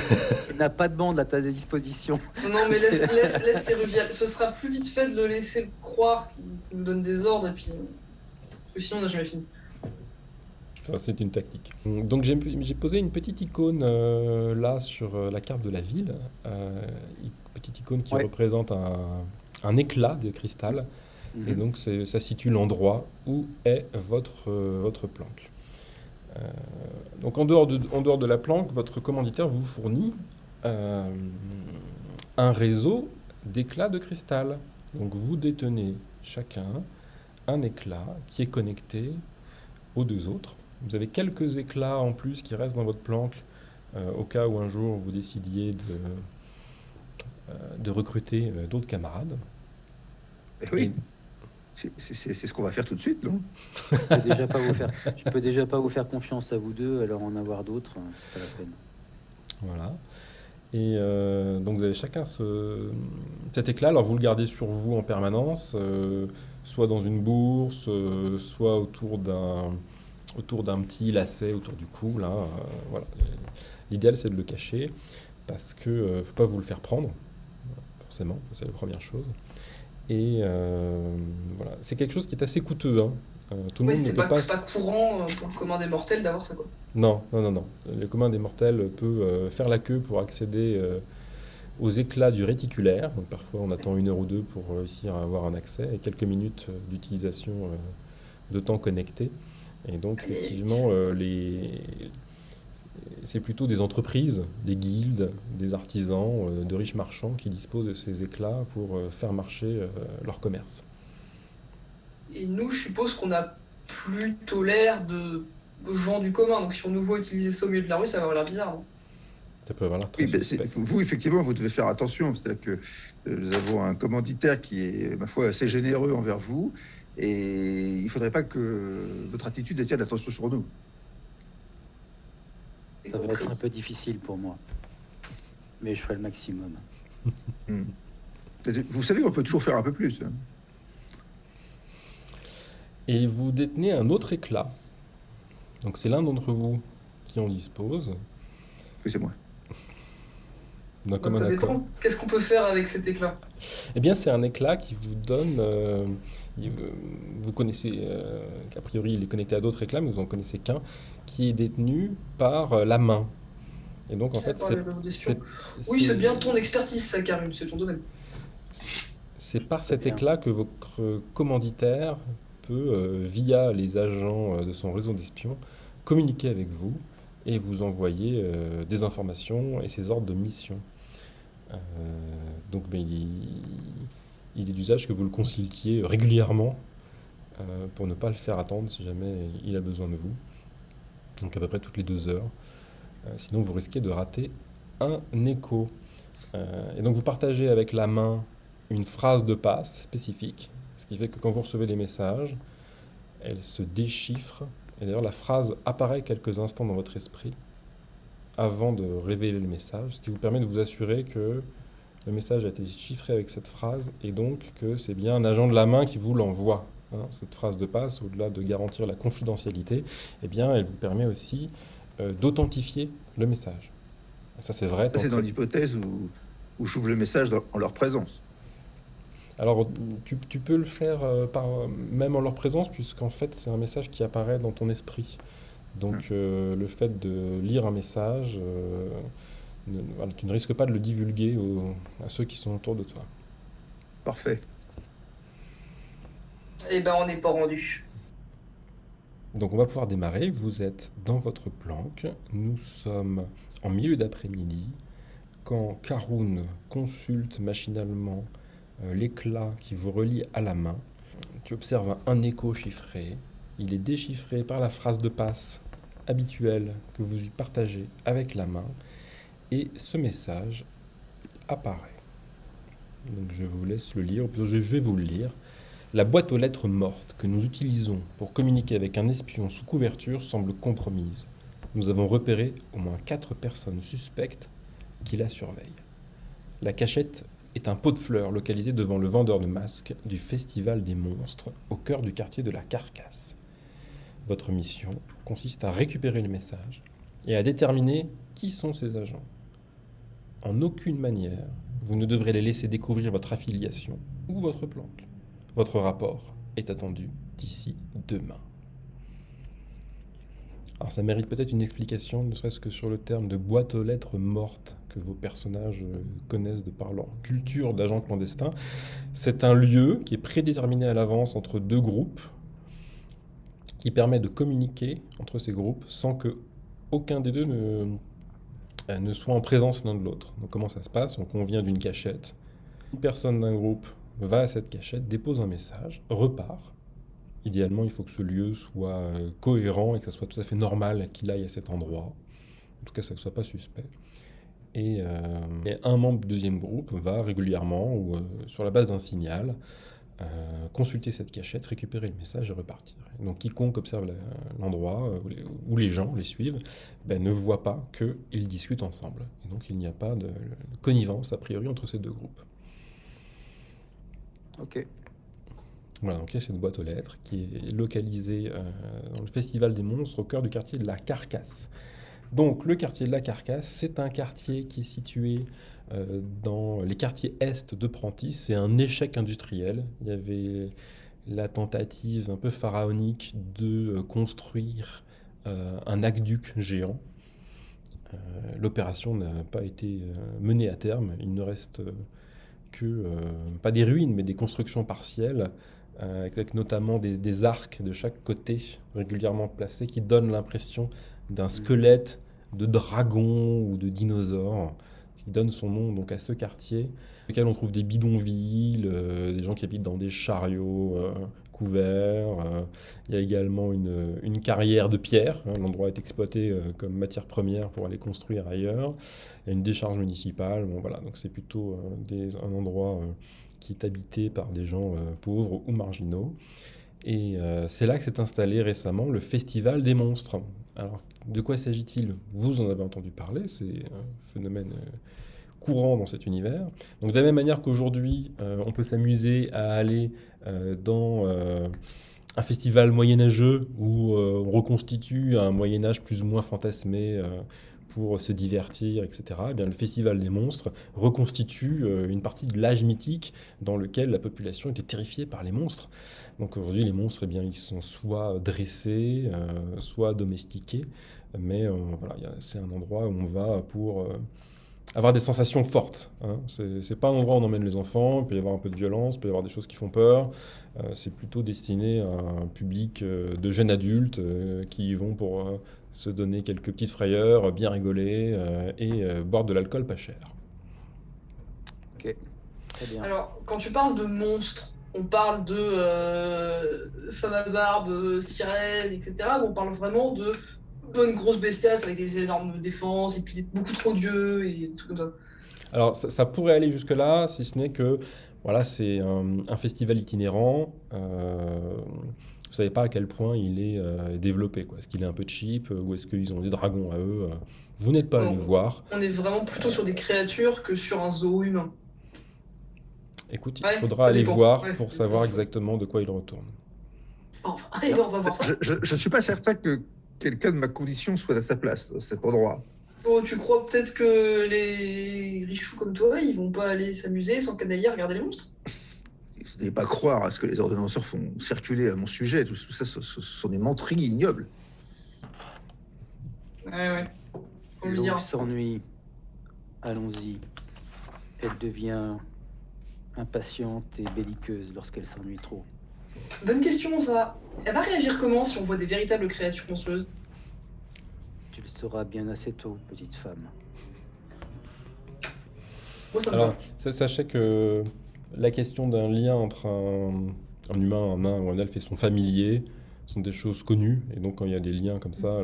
tu n'as pas de bande à ta disposition. Non, mais laisse tes revient. Ce sera plus vite fait de le laisser croire qu'il nous donne des ordres, et puis. Parce que sinon, on n'a jamais fini. Ça, c'est une tactique. Donc j'ai posé une petite icône là sur la carte de la ville. Une petite icône qui Ouais. représente un éclat de cristal. Et Mhm. donc ça situe l'endroit où est votre planque. Donc en dehors de la planque, votre commanditaire vous fournit un réseau d'éclats de cristal. Donc vous détenez chacun un éclat qui est connecté aux deux autres. Vous avez quelques éclats en plus qui restent dans votre planque au cas où un jour vous décidiez de recruter d'autres camarades. Eh oui, c'est ce qu'on va faire tout de suite, non? Je peux déjà pas vous faire confiance à vous deux, alors en avoir d'autres, c'est pas la peine. Voilà. Et donc vous avez chacun cet éclat, alors vous le gardez sur vous en permanence, soit dans une bourse, soit autour d'un petit lacet autour du cou, là. Voilà. L'idéal c'est de le cacher, parce que faut pas vous le faire prendre, forcément, ça, c'est la première chose. Et voilà, c'est quelque chose qui est assez coûteux, hein. Tout le Ouais, monde ne c'est peut pas courant pour le commun des mortels d'avoir ça, quoi. Non, non, non, non. Le commun des mortels peut faire la queue pour accéder aux éclats du réticulaire. Donc parfois on attend 1 heure ou 2 pour réussir à avoir un accès et quelques minutes d'utilisation de temps connecté. Et donc effectivement, c'est plutôt des entreprises, des guildes, des artisans, de riches marchands qui disposent de ces éclats pour faire marcher leur commerce. Et nous, je suppose qu'on a plutôt l'air de gens du commun. Donc si on nous voit utiliser ça au milieu de la rue, ça va avoir l'air bizarre, non? Ça peut avoir l'air très Oui, ben, suspect. vous, effectivement, vous devez faire attention. C'est-à-dire que nous avons un commanditaire qui est, ma foi, assez généreux envers vous. Et il ne faudrait pas que votre attitude attire l'attention sur nous. C'est Ça va compris. être un peu difficile pour moi, mais je ferai le maximum. Hmm. Vous savez, on peut toujours faire un peu plus, hein. Et vous détenez un autre éclat. Donc c'est l'un d'entre vous qui en dispose. Que c'est moi. D'un Bah, commun ça accord. dépend. Qu'est-ce qu'on peut faire avec cet éclat? Eh bien, c'est un éclat qui vous donne. Vous connaissez, a priori, il est connecté à d'autres éclats, mais vous en connaissez qu'un, qui est détenu par la main. Et donc, en fait, Par les réseaux d'espions. c'est- Oui, c'est c'est- bien ton expertise, ça, Karim, c'est ton domaine. c'est par cet bien. éclat que votre commanditaire peut, via les agents de son réseau d'espions, communiquer avec vous et vous envoyer des informations et ses ordres de mission. Euh, donc, ben, il est d'usage que vous le consultiez régulièrement pour ne pas le faire attendre si jamais il a besoin de vous. Donc à peu près toutes les 2 heures. Sinon, vous risquez de rater un écho. Et donc vous partagez avec la main une phrase de passe spécifique, ce qui fait que quand vous recevez des messages, elle se déchiffre. Et d'ailleurs, la phrase apparaît quelques instants dans votre esprit avant de révéler le message, ce qui vous permet de vous assurer que le message a été chiffré avec cette phrase et donc que c'est bien un agent de la main qui vous l'envoie. Hein. Cette phrase de passe, au-delà de garantir la confidentialité, eh bien, elle vous permet aussi d'authentifier le message. Ça, c'est vrai. Ça, c'est dans l'hypothèse où j'ouvre le message en leur présence. Alors, tu peux le faire même en leur présence, puisqu'en fait, c'est un message qui apparaît dans ton esprit. Donc, le fait de lire un message, voilà, tu ne risques pas de le divulguer à ceux qui sont autour de toi. Parfait. Eh ben, on n'est pas rendu. Donc, on va pouvoir démarrer. Vous êtes dans votre planque. Nous sommes en milieu d'après-midi, quand Karun consulte machinalement l'éclat qui vous relie à la main. Tu observes un écho chiffré. Il est déchiffré par la phrase de passe habituelle que vous partagez avec la main. Et ce message apparaît. Donc je vous laisse le lire, ou plutôt je vais vous le lire. La boîte aux lettres mortes que nous utilisons pour communiquer avec un espion sous couverture semble compromise. Nous avons repéré au moins 4 personnes suspectes qui la surveillent. La cachette est un pot de fleurs localisé devant le vendeur de masques du Festival des Monstres, au cœur du quartier de la Carcasse. Votre mission consiste à récupérer le message et à déterminer qui sont ces agents. En aucune manière, vous ne devrez les laisser découvrir votre affiliation ou votre planque. Votre rapport est attendu d'ici demain. Alors ça mérite peut-être une explication, ne serait-ce que sur le terme de boîte aux lettres morte que vos personnages connaissent de par leur culture d'agents clandestins. C'est un lieu qui est prédéterminé à l'avance entre deux groupes, qui permet de communiquer entre ces groupes sans que aucun des deux ne soit en présence l'un de l'autre. Donc comment ça se passe? On convient d'une cachette. Une personne d'un groupe va à cette cachette, dépose un message, repart. Idéalement, il faut que ce lieu soit cohérent et que ça soit tout à fait normal qu'il aille à cet endroit. En tout cas, ça ne soit pas suspect. Et un membre du deuxième groupe va régulièrement, ou sur la base d'un signal, consulter cette cachette, récupérer le message et repartir. Et donc quiconque observe l'endroit où les gens les suivent ne voit pas qu'ils discutent ensemble. Et donc il n'y a pas de connivence a priori entre ces deux groupes. Ok. Voilà, donc il y a cette boîte aux lettres qui est localisée dans le Festival des Monstres au cœur du quartier de la Carcasse. Donc le quartier de la Carcasse, c'est un quartier qui est situé dans les quartiers est de Prentiss. C'est un échec industriel. Il y avait la tentative un peu pharaonique de construire un aqueduc géant. L'opération n'a pas été menée à terme. Il ne reste que, pas des ruines, mais des constructions partielles, avec notamment des arcs de chaque côté régulièrement placés qui donnent l'impression d'un squelette de dragon ou de dinosaure, qui donne son nom donc à ce quartier, dans lequel on trouve des bidonvilles, des gens qui habitent dans des chariots couverts. Il y a également une carrière de pierre. L'endroit est exploité comme matière première pour aller construire ailleurs. Il y a une décharge municipale. Bon, voilà, donc c'est plutôt un endroit qui est habité par des gens pauvres ou marginaux. Et c'est là que s'est installé récemment le Festival des Monstres. Alors, de quoi s'agit-il? Vous en avez entendu parler, c'est un phénomène courant dans cet univers. Donc, de la même manière qu'aujourd'hui, on peut s'amuser à aller dans un festival moyenâgeux où on reconstitue un Moyen-Âge plus ou moins fantasmé pour se divertir, etc. Eh bien, le Festival des Monstres reconstitue une partie de l'âge mythique dans lequel la population était terrifiée par les monstres. Donc aujourd'hui, les monstres, eh bien, ils sont soit dressés, soit domestiqués, mais voilà, c'est un endroit où on va pour avoir des sensations fortes. Hein. C'est pas un endroit où on emmène les enfants, il peut y avoir un peu de violence, il peut y avoir des choses qui font peur. C'est plutôt destiné à un public de jeunes adultes qui y vont pour se donner quelques petites frayeurs, bien rigoler et boire de l'alcool pas cher. Ok, très bien. Alors, quand tu parles de monstres, on parle de femmes à barbe, sirènes, etc. Ou on parle vraiment de bonnes grosses bestioles avec des énormes défenses et puis beaucoup trop d'yeux et des trucs comme ça. Alors ça pourrait aller jusque-là, si ce n'est que voilà, c'est un festival itinérant. Vous savez pas à quel point il est développé, quoi. Est-ce qu'il est un peu cheap ou est-ce qu'ils ont des dragons à eux vous n'êtes pas allé Non. voir. On est vraiment plutôt sur des créatures que sur un zoo humain. Écoute, il Ouais, faudra ça aller dépend. voir Ouais, pour ça savoir dépend. exactement de quoi il retourne. Enfin, allez, on va voir ça. Je suis pas certain que quelqu'un de ma condition soit à sa place à cet endroit. Oh, tu crois peut-être que les richoux comme toi, ils vont pas aller s'amuser, s'encanailler, regarder les monstres? Vous n'allez pas croire à ce que les ordonnanceurs font circuler à mon sujet. Tout ça, ce sont des menteries ignobles. Ouais. On lui L'eau dira. s'ennuie. Allons-y. Elle devient impatiente et belliqueuse lorsqu'elle s'ennuie trop. Bonne question, ça. Elle va réagir comment si on voit des véritables créatures monstrueuses? Tu le sauras bien assez tôt, petite femme. Moi, ça me Alors, va. sachez que la question d'un lien entre un humain, un nain ou un elfe et son familier sont des choses connues. Et donc, quand il y a des liens comme ça,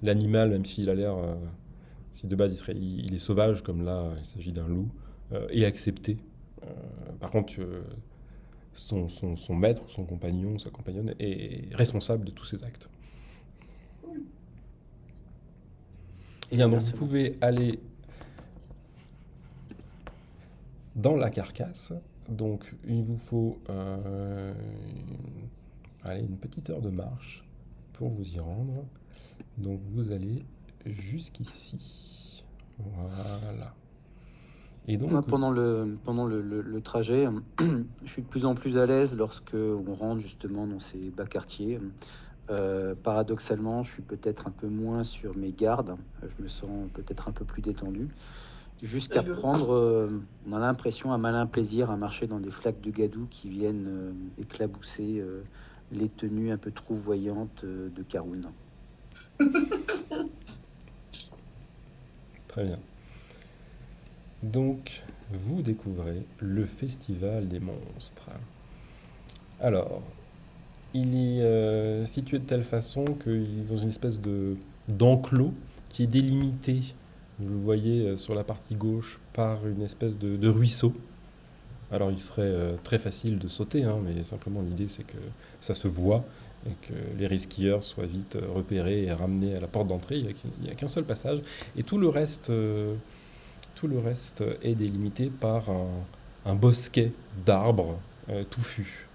l'animal, même s'il a l'air, si de base il est sauvage, comme là, il s'agit d'un loup, est accepté. Par contre, son maître, son compagnon, sa compagnonne est responsable de tous ses actes. Et Bien, donc vous inversement. pouvez aller dans la carcasse. Donc, il vous faut une petite heure de marche pour vous y rendre. Donc, vous allez jusqu'ici. Voilà. Et donc, Moi, pendant le trajet, je suis de plus en plus à l'aise lorsque on rentre justement dans ces bas quartiers. Paradoxalement, je suis peut-être un peu moins sur mes gardes. Je me sens peut-être un peu plus détendu. Jusqu'à Très bien. prendre, on a l'impression, un malin plaisir à marcher dans des flaques de gadou qui viennent éclabousser les tenues un peu trouvoyantes de Caroune. très bien. Donc, vous découvrez le Festival des monstres. Alors, il est situé de telle façon qu'il est dans une espèce d'enclos qui est délimité, vous le voyez sur la partie gauche, par une espèce de ruisseau. Alors, il serait très facile de sauter, hein, mais simplement l'idée c'est que ça se voit et que les risquieurs soient vite repérés et ramenés à la porte d'entrée. Il n'y a qu'un seul passage. Et tout le reste est délimité par un bosquet d'arbres touffus.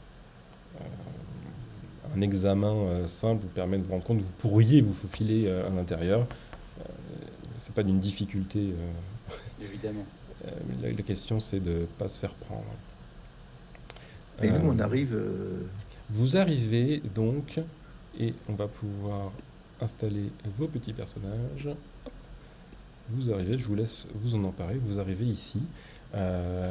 Un examen simple vous permet de vous rendre compte que vous pourriez vous faufiler à l'intérieur. C'est pas d'une difficulté. Évidemment. La question, c'est de ne pas se faire prendre. Et nous, on Euh, arrive. Vous arrivez donc, et on va pouvoir installer vos petits personnages. Vous arrivez, je vous laisse vous en emparer. Vous arrivez ici,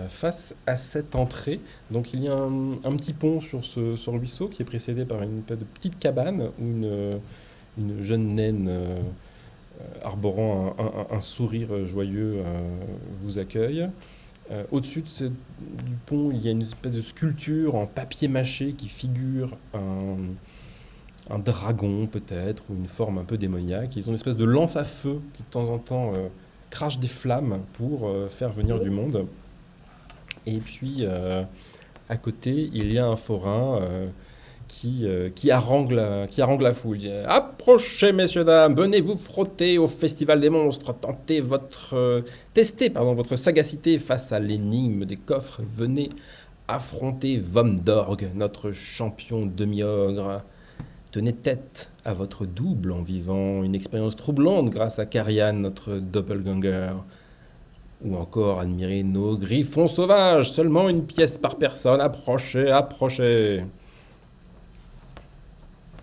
face à cette entrée. Donc il y a un petit pont sur ce ruisseau qui est précédé par une petite cabane où une jeune naine arborant un sourire joyeux vous accueille. Au-dessus du pont, il y a une espèce de sculpture en papier mâché qui figure un dragon peut-être, ou une forme un peu démoniaque. Ils ont une espèce de lance à feu qui de temps en temps crache des flammes pour faire venir du monde. Et puis à côté, il y a un forain qui harangue la foule. Il dit, approchez, messieurs, dames, venez vous frotter au Festival des monstres, testez votre sagacité face à l'énigme des coffres. Venez affronter Vomdorg, notre champion demi-ogre. Tenez tête à votre double en vivant une expérience troublante grâce à Karian, notre doppelganger. Ou encore admirez nos griffons sauvages, seulement une pièce par personne. Approchez, approchez.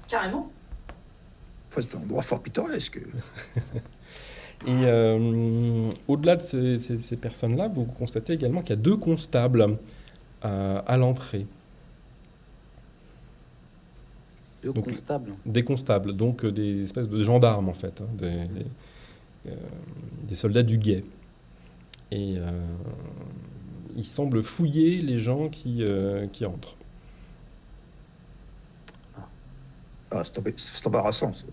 Carrément. Enfin, c'est un endroit fort pittoresque. Et au-delà de ces personnes-là, vous constatez également qu'il y a 2 constables à l'entrée. Donc, Constable. des constables, donc des espèces de gendarmes en fait, hein, des soldats du guet. Et ils semblent fouiller les gens qui entrent. Ah, c'est embarrassant, ça.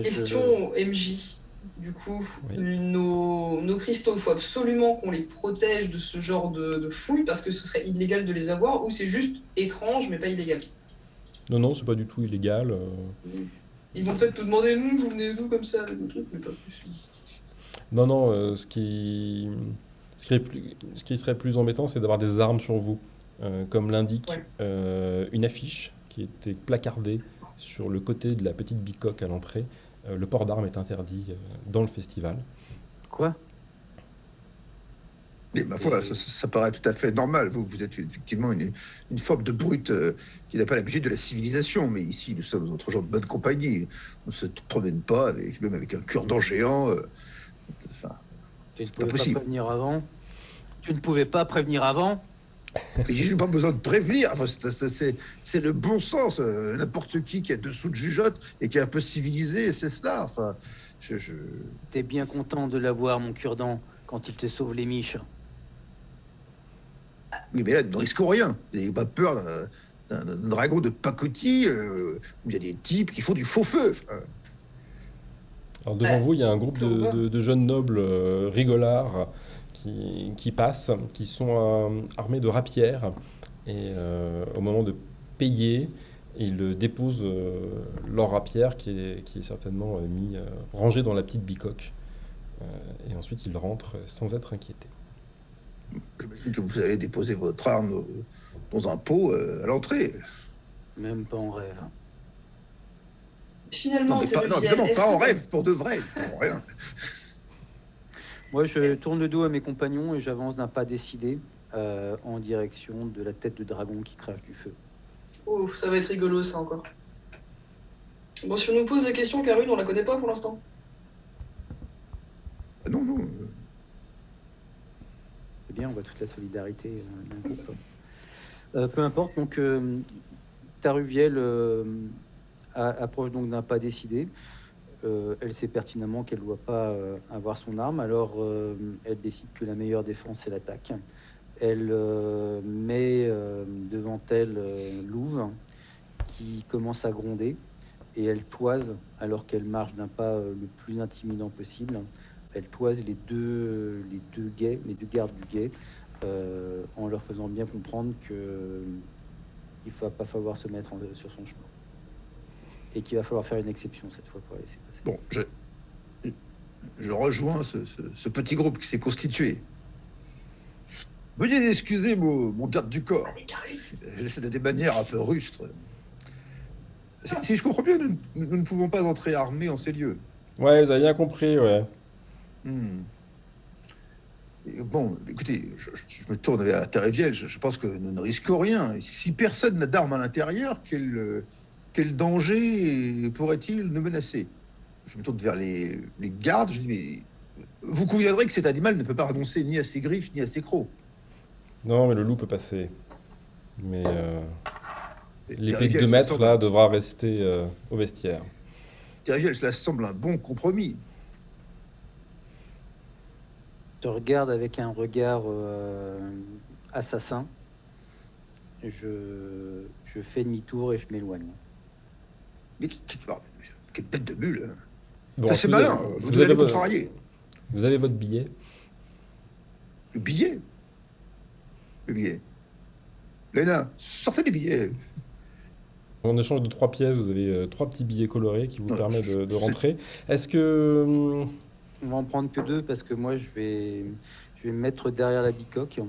Question au MJ. Du coup, Oui. nos cristaux, il faut absolument qu'on les protège de ce genre de fouilles parce que ce serait illégal de les avoir, ou c'est juste étrange mais pas illégal. Non, c'est pas du tout illégal. Ils vont peut-être nous demander, vous venez d'où comme ça avec le truc, mais pas plus. Non, ce qui serait plus embêtant, c'est d'avoir des armes sur vous. Comme l'indique Ouais. une affiche qui était placardée sur le côté de la petite bicoque à l'entrée. Le port d'armes est interdit dans le festival. Quoi? Mais ma foi, ça paraît tout à fait normal. Vous êtes effectivement une forme de brute qui n'a pas l'habitude de la civilisation. Mais ici, nous sommes autre genre de bonne compagnie. On ne se promène pas, même avec un cure-dent géant. Enfin, Tu ne c'est pas pouvais pas possible. prévenir avant? Tu ne pouvais pas prévenir avant? Mais j'ai pas besoin de prévenir. Enfin, c'est le bon sens. N'importe qui est dessous de jugeote et qui est un peu civilisé, c'est cela. Enfin, T'es bien content de l'avoir, mon cure-dent, quand il te sauve les miches. Oui, mais là, ne risquons rien. Vous n'avez pas peur d'un dragon de pacotille où il y a des types qui font du faux feu. Enfin, Alors devant vous, il y a un groupe Est-ce qu'on voit de jeunes nobles rigolards qui passent, qui sont armés de rapières. Et au moment de payer, ils déposent leur rapière qui est certainement rangée dans la petite bicoque. Et ensuite, ils rentrent sans être inquiétés. J'imagine que vous allez déposer votre arme dans un pot à l'entrée. Même pas en rêve. Finalement, Non, Téréviel, évidemment, est-ce pas en que rêve, pour de vrai. Pour rien. Moi, je tourne le dos à mes compagnons et j'avance d'un pas décidé en direction de la tête de dragon qui crache du feu. Oh, ça va être rigolo, ça, encore. Bon, si on nous pose la question, Karune, on la connaît pas pour l'instant. Non, non. C'est bien, on voit toute la solidarité d'un groupe. Peu importe, donc Taruviel approche donc d'un pas décidé. Elle sait pertinemment qu'elle ne doit pas avoir son arme, alors elle décide que la meilleure défense, c'est l'attaque. Elle met devant elle Louve, qui commence à gronder, et elle toise, alors qu'elle marche d'un pas le plus intimidant possible. Elle toise les deux gardes du guet, en leur faisant bien comprendre qu'il ne va pas falloir se mettre sur son chemin. Et qu'il va falloir faire une exception cette fois pour la laisser passer. Bon, je rejoins ce petit groupe qui s'est constitué. Veuillez excuser mon garde du corps. Allez, Karune. J'essaie de des manières un peu rustres. Si je comprends bien, nous ne pouvons pas entrer armés en ces lieux. Ouais, vous avez bien compris, ouais. Et bon, écoutez, je me tourne vers Taréviel. Je pense que nous ne risquons rien. Si personne n'a d'armes à l'intérieur, quel danger pourrait-il nous menacer? Je me tourne vers les gardes. Je dis, mais vous conviendrez que cet animal ne peut pas renoncer ni à ses griffes ni à ses crocs. Non, mais le loup peut passer. Mais l'épée de Taréviel, 2 mètres, semble- là, devra rester au vestiaire. Taréviel, cela semble un bon compromis. Je te regarde avec un regard assassin. Je fais demi-tour et je m'éloigne. Mais quelle tête de mule. Bon, Ça, est-ce c'est que malin. Vous devez aller contrarier. vous avez votre billet. Le billet. Le billet. Léna, sortez des billets. En échange de 3 pièces, vous avez 3 petits billets colorés qui vous Non, permettent de c'est- rentrer. Est-ce que... On va en prendre que 2 parce que moi je vais me mettre derrière la bicoque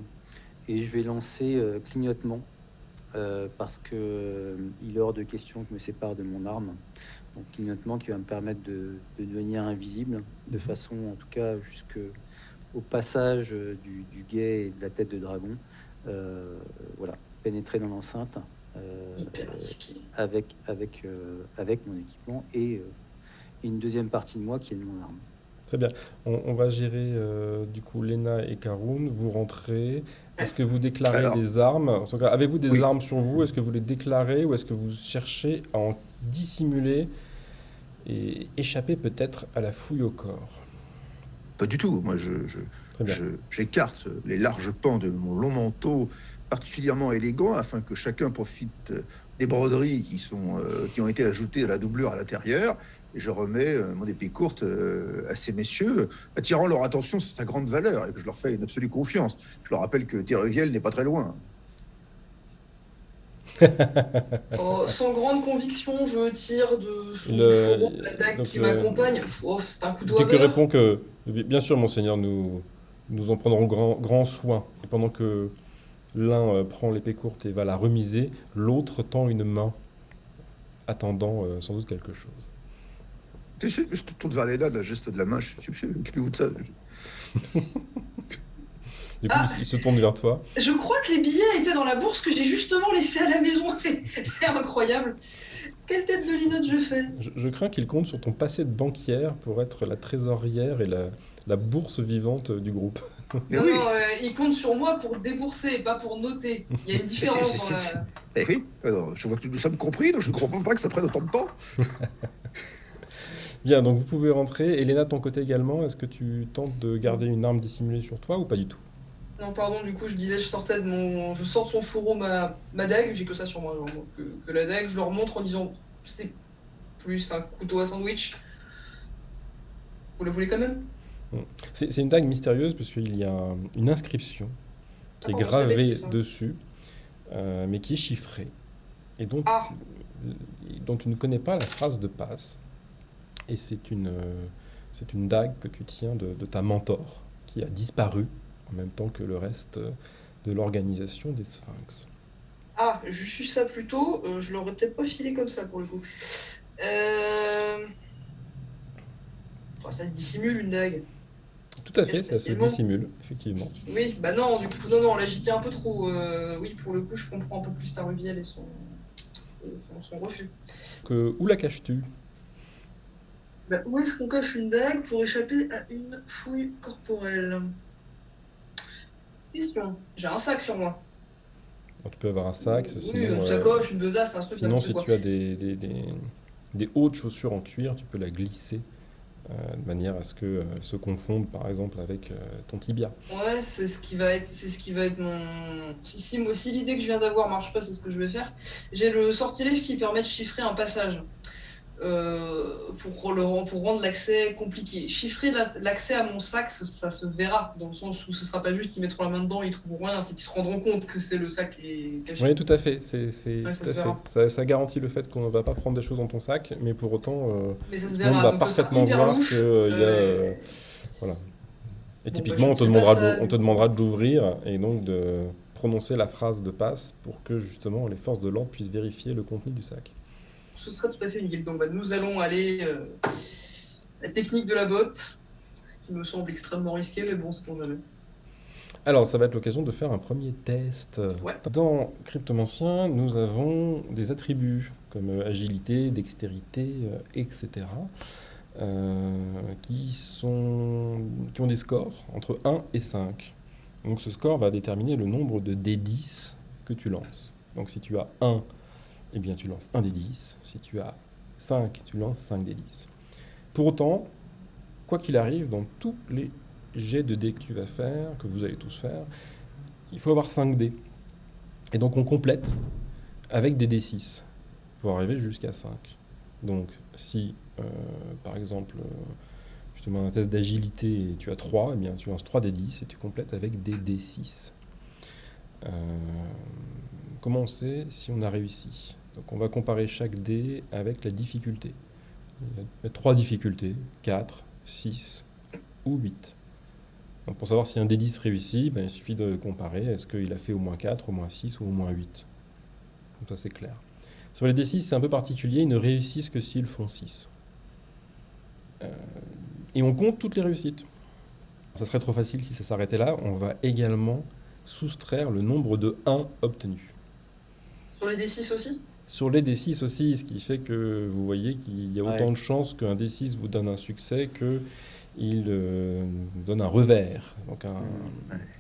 et je vais lancer clignotement parce que il est hors de question que je me sépare de mon arme. Donc clignotement qui va me permettre de devenir invisible de façon en tout cas jusqu'au passage du guet et de la tête de dragon. Voilà, pénétrer dans l'enceinte Hyper risqué. avec mon équipement et une deuxième partie de moi qui est de mon arme. Très bien. On va gérer du coup Lena et Karun. Vous rentrez. Est-ce que vous déclarez Alors, des armes? En tout cas, avez-vous des oui. armes sur vous? Est-ce que vous les déclarez ou est-ce que vous cherchez à en dissimuler et échapper peut-être à la fouille au corps? Pas du tout. Moi, Très bien. j'écarte les larges pans de mon long manteau particulièrement élégant afin que chacun profite des broderies qui ont été ajoutées à la doublure à l'intérieur. Et je remets mon épée courte à ces messieurs, attirant leur attention sur sa grande valeur et que je leur fais une absolue confiance. Je leur rappelle que Téréviel n'est pas très loin. Oh, sans grande conviction, je tire de son Le- fourreau la dague donc qui le- m'accompagne. Oh, c'est un couteau à Dès que beurre. répond que, bien sûr, monseigneur, nous en prendrons grand soin. Et pendant que l'un prend l'épée courte et va la remiser, l'autre tend une main, attendant sans doute quelque chose. Je te tourne vers Léna d'un geste de la main. Occupez-vous de ça. Du coup, il se tourne vers toi. Je crois que les billets étaient dans la bourse que j'ai justement laissée à la maison. C'est incroyable. Quelle tête de linotte je fais. Je crains qu'il compte sur ton passé de banquière pour être la trésorière et la bourse vivante du groupe. Mais Non, oui. non, il compte sur moi pour débourser, pas pour noter. Il y a une différence dans la... Eh oui. Alors, je vois que nous sommes compris, donc je ne comprends pas que ça prenne autant de temps. Bien, donc vous pouvez rentrer. Elena, de ton côté également, est-ce que tu tentes de garder une arme dissimulée sur toi ou pas du tout? Non, pardon, du coup, je disais, je sors de son fourreau ma dague, j'ai que ça sur moi, genre, donc, que la dague, je leur montre en disant, c'est plus un couteau à sandwich. Vous le voulez quand même? C'est une dague mystérieuse parce qu'il y a une inscription qui est Ah, je l'avais gravée vu, ça. dessus, mais qui est chiffrée et Ah, dont tu ne connais pas la phrase de passe. Et c'est une dague que tu tiens de ta mentor qui a disparu en même temps que le reste de l'organisation des sphinx. Ah, je suis ça plutôt. Je l'aurais peut-être pas filé comme ça pour le coup. Enfin, ça se dissimule une dague. Tout à Se fait, cache ça se facilement. dissimule, effectivement. Oui, bah non, du coup, non, là j'y tiens un peu trop. Oui, pour le coup, je comprends un peu plus Taruviel et son refus. Où la caches-tu? Bah, où est-ce qu'on cache une dague pour échapper à une fouille corporelle? Question. J'ai un sac sur moi. Alors, tu peux avoir un sac, Oui, sinon, une sacoche, une besace, un truc, sinon n'importe si quoi. tu as des hautes chaussures en cuir, tu peux la glisser de manière à ce qu'elle se confonde par exemple avec ton tibia. Ouais, c'est ce qui va être mon. Si l'idée que je viens d'avoir marche pas, c'est ce que je vais faire. J'ai le sortilège qui permet de chiffrer un passage pour rendre l'accès compliqué. Chiffrer l'accès à mon sac, ça se verra, dans le sens où ce sera pas juste ils mettront la main dedans, ils trouveront rien, c'est qu'ils se rendront compte que c'est le sac qui est caché. Oui, tout à fait. Ouais, ça Tout à se fait. verra. Ça garantit le fait qu'on ne va pas prendre des choses dans ton sac, mais pour autant, Mais ça se tout le monde verra, va donc ce sera parfaitement hyper voir louche. qu'il y a. Voilà. Et Bon, bah, typiquement, je ne fais pas ça, on du te coup. demandera de l'ouvrir et donc de prononcer la phrase de passe pour que justement les forces de l'ordre puissent vérifier le contenu du sac. Ce sera tout à fait nickel. Donc, bah, nous allons aller la technique de la botte, ce qui me semble extrêmement risqué, mais bon, c'est pour jamais. Alors, ça va être l'occasion de faire un premier test. Ouais. Dans Cryptomancien, nous avons des attributs comme agilité, dextérité, etc. Qui ont des scores entre 1 et 5. Donc ce score va déterminer le nombre de D10 que tu lances. Donc si tu as 1, eh bien tu lances 1 D10. Si tu as 5, tu lances 5 D10. Pour autant, quoi qu'il arrive, dans tous les jets de dés que tu vas faire, que vous allez tous faire, il faut avoir 5 dés. Et donc on complète avec des D6 pour arriver jusqu'à 5. Donc si, par exemple, je te demande un test d'agilité et tu as 3, eh bien tu lances 3 D10 et tu complètes avec des D6. Comment on sait si on a réussi? Donc on va comparer chaque dé avec la difficulté. Il y a 3 difficultés, 4, 6 ou 8. Donc pour savoir si un D10 réussit, ben, il suffit de comparer, est-ce qu'il a fait au moins 4, au moins 6 ou au moins 8. Comme ça c'est clair. Sur les D6, c'est un peu particulier, ils ne réussissent que s'ils font 6. Et on compte toutes les réussites. Ça serait trop facile si ça s'arrêtait là. On va également soustraire le nombre de 1 obtenu. Sur les D6 aussi? Sur les D6 aussi, ce qui fait que vous voyez qu'il y a autant de chances qu'un D6 vous donne un succès qu'il donne un revers, donc un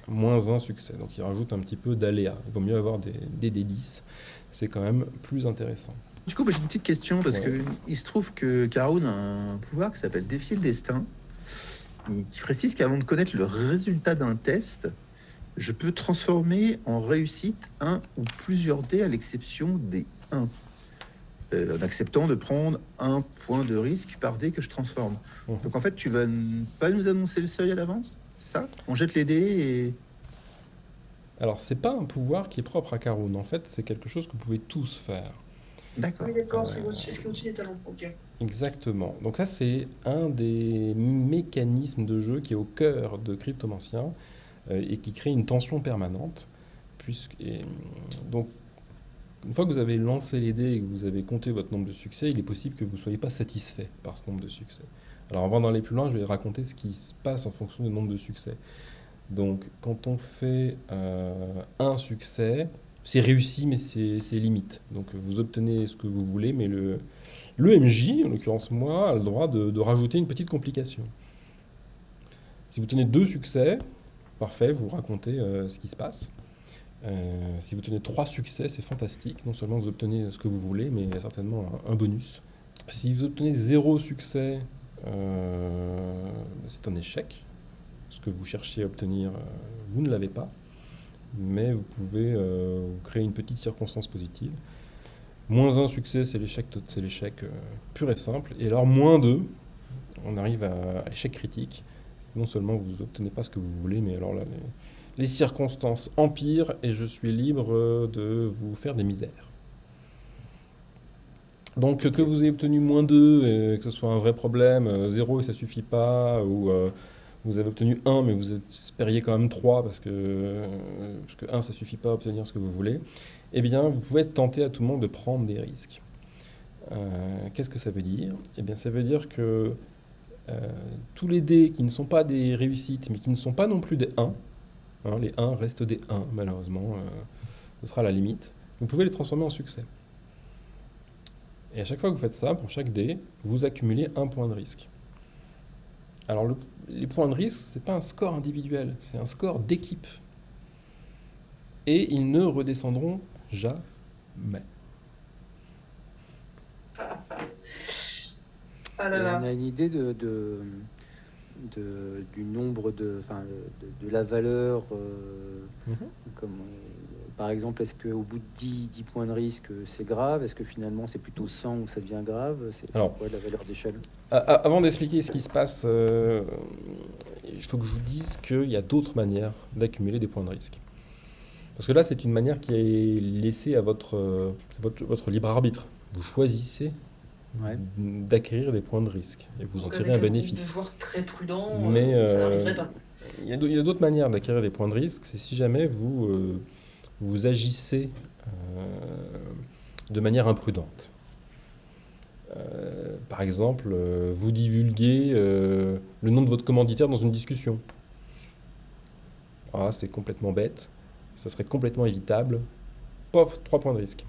moins un succès. Donc il rajoute un petit peu d'aléa. Il vaut mieux avoir des D10, c'est quand même plus intéressant. Du coup, j'ai une petite question parce Ouais. que il se trouve que Caroun a un pouvoir qui s'appelle Défier le destin, qui précise qu'avant de connaître le résultat d'un test, je peux transformer en réussite un ou plusieurs dés à l'exception des 1, en acceptant de prendre un point de risque par dé que je transforme. Mhm. Donc en fait, tu vas pas nous annoncer le seuil à l'avance, c'est ça? On jette les dés et... Alors c'est pas un pouvoir qui est propre à Karun, en fait c'est quelque chose que vous pouvez tous faire. D'accord. Oui, d'accord, c'est au-dessus des talons. Ok. Exactement. Donc ça, c'est un des mécanismes de jeu qui est au cœur de Cryptomancien et qui crée une tension permanente. Donc, une fois que vous avez lancé les dés et que vous avez compté votre nombre de succès, il est possible que vous ne soyez pas satisfait par ce nombre de succès. Alors avant d'aller plus loin, je vais raconter ce qui se passe en fonction du nombre de succès. Donc quand on fait un succès, c'est réussi, mais c'est limite. Donc vous obtenez ce que vous voulez, mais le MJ, en l'occurrence moi, a le droit de rajouter une petite complication. Si vous tenez 2 succès, parfait, vous racontez ce qui se passe. Si vous tenez 3 succès, c'est fantastique. Non seulement vous obtenez ce que vous voulez, mais il y a certainement un bonus. Si vous obtenez 0 succès, c'est un échec. Ce que vous cherchiez à obtenir, vous ne l'avez pas. Mais vous pouvez créer une petite circonstance positive. Moins 1 succès, c'est l'échec pur et simple. Et alors, moins 2, on arrive à l'échec critique. Non seulement vous n'obtenez pas ce que vous voulez, mais alors là, les circonstances empirent et je suis libre de vous faire des misères. Donc, que vous ayez obtenu moins 2, et que ce soit un vrai problème, 0 et ça suffit pas, ou vous avez obtenu 1, mais vous espériez quand même 3 parce que 1, ça suffit pas à obtenir ce que vous voulez, eh bien, vous pouvez être tenté à tout moment de prendre des risques. Qu'est-ce que ça veut dire? Eh bien, ça veut dire que tous les dés qui ne sont pas des réussites, mais qui ne sont pas non plus des 1, hein, les 1 restent des 1, malheureusement, ce sera la limite, vous pouvez les transformer en succès. Et à chaque fois que vous faites ça, pour chaque dé, vous accumulez 1 point de risque. Alors, les points de risque, c'est pas un score individuel, c'est un score d'équipe. Et ils ne redescendront jamais. Ah là Et on là. a une idée du nombre de la valeur, Mhm. par exemple, est-ce qu'au bout de 10 points de risque, c'est grave? Est-ce que finalement c'est plutôt 100 où ça devient grave? C'est Alors, quoi la valeur d'échelle? Avant d'expliquer ce qui se passe, il faut que je vous dise qu'il y a d'autres manières d'accumuler des points de risque. Parce que là, c'est une manière qui est laissée à votre libre arbitre. Vous choisissez Ouais. d'acquérir des points de risque et vous en Donc tirez avec un un groupe de bénéfice. joueurs très prudents, Mais ça n'arriverait pas. il y a d'autres manières d'acquérir des points de risque. C'est si jamais vous agissez de manière imprudente. Par exemple, vous divulguez le nom de votre commanditaire dans une discussion. Ah, c'est complètement bête. Ça serait complètement évitable. Pof, 3 points de risque.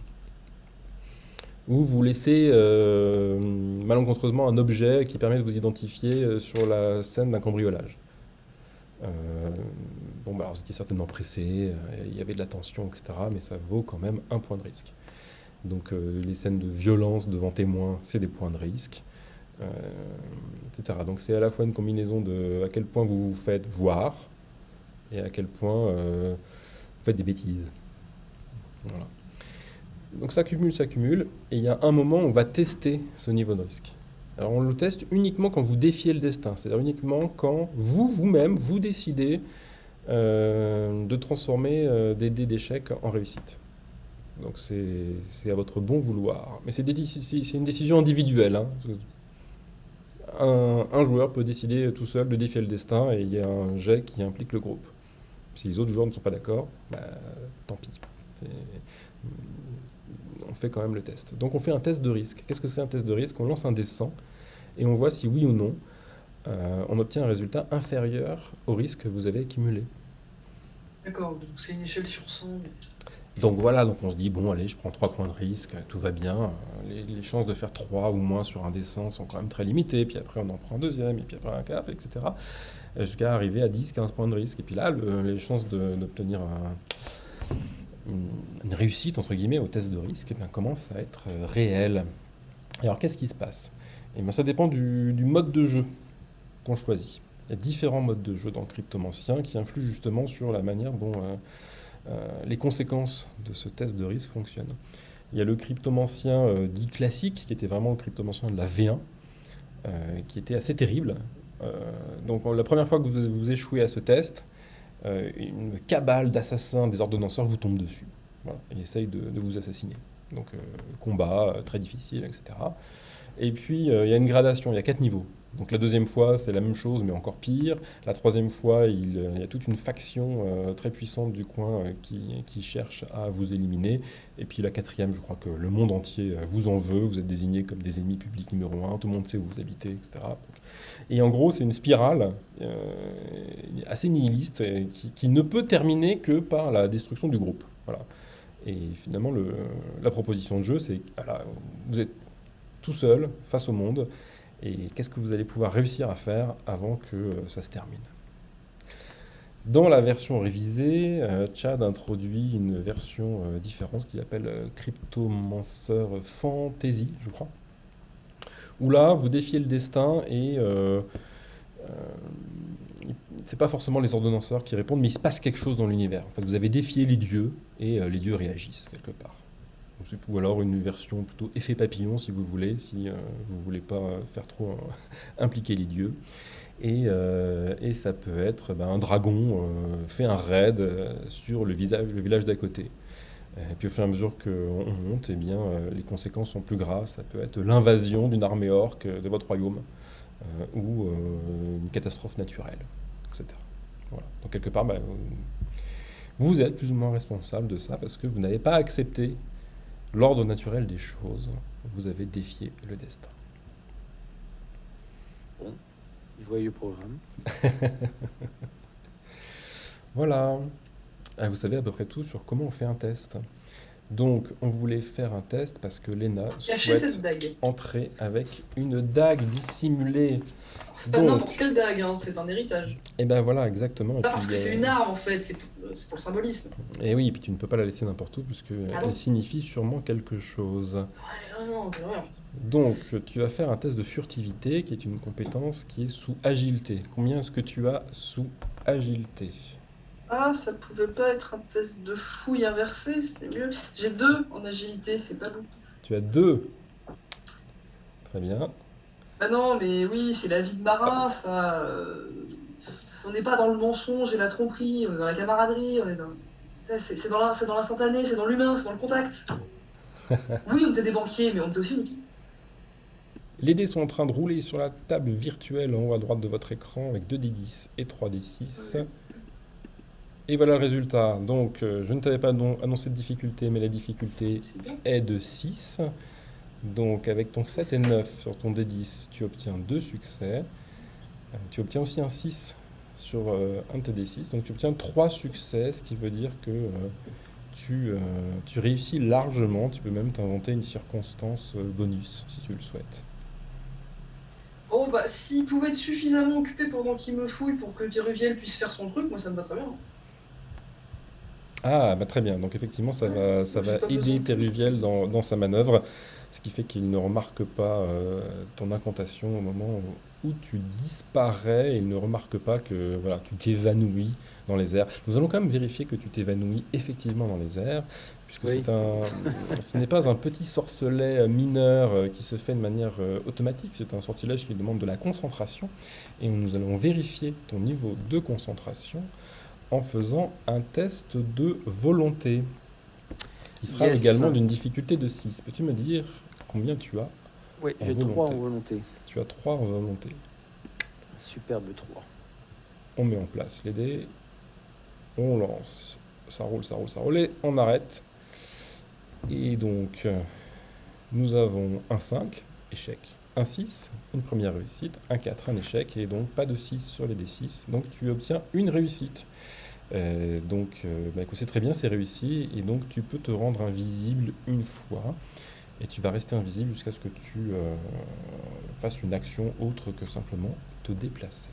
Ou vous laissez malencontreusement un objet qui permet de vous identifier sur la scène d'un cambriolage. Bon, bah alors vous étiez certainement pressé, il y avait de la tension, etc. Mais ça vaut quand même 1 point de risque. Donc les scènes de violence devant témoins, c'est des points de risque, etc. Donc c'est à la fois une combinaison de à quel point vous vous faites voir et à quel point vous faites des bêtises. Voilà. Donc ça cumule, et il y a un moment où on va tester ce niveau de risque. Alors on le teste uniquement quand vous défiez le destin, c'est-à-dire uniquement quand vous-même, vous décidez de transformer des dés d'échecs en réussite. Donc c'est à votre bon vouloir. Mais c'est une décision individuelle, hein. Un joueur peut décider tout seul de défier le destin et il y a un jet qui implique le groupe. Si les autres joueurs ne sont pas d'accord, bah, tant pis. On fait quand même le test. Donc on fait un test de risque. Qu'est-ce que c'est un test de risque? On lance un dé 100 et on voit si oui ou non on obtient un résultat inférieur au risque que vous avez accumulé. D'accord, donc c'est une échelle sur 100. Donc voilà, donc on se dit, bon allez, je prends 3 points de risque, tout va bien. Les chances de faire 3 ou moins sur un dé 100 sont quand même très limitées. Puis après on en prend un deuxième, et puis après un cap, etc. Jusqu'à arriver à 10-15 points de risque. Et puis là, les chances d'obtenir une réussite, entre guillemets, au test de risque, eh bien, commence à être réelle. Alors qu'est-ce qui se passe? Eh bien, ça dépend du mode de jeu qu'on choisit. Il y a différents modes de jeu dans le Cryptomancien qui influent justement sur la manière dont les conséquences de ce test de risque fonctionnent. Il y a le Cryptomancien dit classique, qui était vraiment le Cryptomancien de la V1, qui était assez terrible. Donc la première fois que vous échouez à ce test, une cabale d'assassins, des ordonnanceurs vous tombe dessus. Voilà, et essaye de vous assassiner. Donc combat très difficile, etc. Et puis il y a une gradation, il y a 4 niveaux. Donc la deuxième fois, c'est la même chose, mais encore pire. La troisième fois, il y a toute une faction très puissante du coin qui cherche à vous éliminer. Et puis la quatrième, je crois que le monde entier vous en veut. Vous êtes désignés comme des ennemis publics numéro 1. Tout le monde sait où vous habitez, etc. Et en gros, c'est une spirale assez nihiliste qui ne peut terminer que par la destruction du groupe. Voilà. Et finalement, la proposition de jeu, c'est voilà, vous êtes tout seul face au monde. Et qu'est-ce que vous allez pouvoir réussir à faire avant que ça se termine? Dans la version révisée, Chad introduit une version différente qu'il appelle Cryptomancer Fantasy, je crois. Où là, vous défiez le destin et c'est pas forcément les ordonnanceurs qui répondent, mais il se passe quelque chose dans l'univers. En fait, vous avez défié les dieux et les dieux réagissent quelque part. Ou alors une version plutôt effet papillon si vous voulez, si vous voulez pas faire trop impliquer les dieux. Et ça peut être un dragon fait un raid sur le village d'à côté. Et puis au fur et à mesure qu'on monte, eh bien, les conséquences sont plus graves. Ça peut être l'invasion d'une armée orque de votre royaume ou une catastrophe naturelle. etc. Voilà. Donc quelque part, vous êtes plus ou moins responsable de ça parce que vous n'avez pas accepté l'ordre naturel des choses. Vous avez défié le destin. Bon, joyeux programme. Voilà. Ah, vous savez à peu près tout sur comment on fait un test. Donc, on voulait faire un test parce que Léna Cachez cette souhaite dague. entrer avec une dague dissimulée. C'est pas Donc, n'importe quelle dague, hein, c'est un héritage. et ben voilà, exactement. Pas parce que c'est une arme en fait, c'est pour le symbolisme. Et oui, et puis tu ne peux pas la laisser n'importe où puisque Ah non. elle signifie sûrement quelque chose. Ouais, non, c'est vrai. Donc, tu vas faire un test de furtivité qui est une compétence qui est sous agilité. Combien est-ce que tu as sous agilité? Ah, ça pouvait pas être un test de fouille inversé, c'était mieux. J'ai 2 en agilité, c'est pas bon. Tu as 2. Très bien. Ah non, mais oui, c'est la vie de marin, ça. On n'est pas dans le mensonge et la tromperie, on est dans la camaraderie, on est dans. C'est dans l'instantané, c'est dans l'humain, c'est dans le contact. Oui, on était des banquiers, mais on était aussi une équipe. Les dés sont en train de rouler sur la table virtuelle en haut à droite de votre écran avec 2d10 et 3d6. Et voilà le résultat. Donc, je ne t'avais pas annoncé de difficulté, mais la difficulté C'est bien. est de 6. Donc, avec ton 7 et 9 sur ton D10, tu obtiens 2 succès. Tu obtiens aussi un 6 sur un de tes D6. Donc, tu obtiens 3 succès, ce qui veut dire que tu réussis largement. Tu peux même t'inventer une circonstance bonus, si tu le souhaites. Oh, bah, s'il pouvait être suffisamment occupé pendant qu'il me fouille pour que Téruviel puisse faire son truc, moi ça me va très bien. Ah, bah très bien. Donc effectivement, ça va J'ai pas besoin aider de plus. Téruviel dans sa manœuvre, ce qui fait qu'il ne remarque pas ton incantation au moment où tu disparais. Et il ne remarque pas que voilà, tu t'évanouis dans les airs. Nous allons quand même vérifier que tu t'évanouis effectivement dans les airs, puisque Oui. ce n'est pas un petit sorcelet mineur qui se fait de manière automatique. C'est un sortilège qui demande de la concentration. Et nous allons vérifier ton niveau de concentration en faisant un test de volonté, qui sera Yes. également d'une difficulté de 6. Peux-tu me dire combien tu as? Oui, En j'ai 3 volonté. en volonté. Tu as 3 en volonté. Un superbe 3. On met en place les dés, on lance, ça roule, ça roule, ça roule, et on arrête. Et donc, nous avons un 5, échec, un 6, une première réussite, un 4, un échec, et donc pas de 6 sur les D6. Donc tu obtiens une réussite. Écoute, c'est très bien, c'est réussi, et donc tu peux te rendre invisible une fois, et tu vas rester invisible jusqu'à ce que tu fasses une action autre que simplement te déplacer.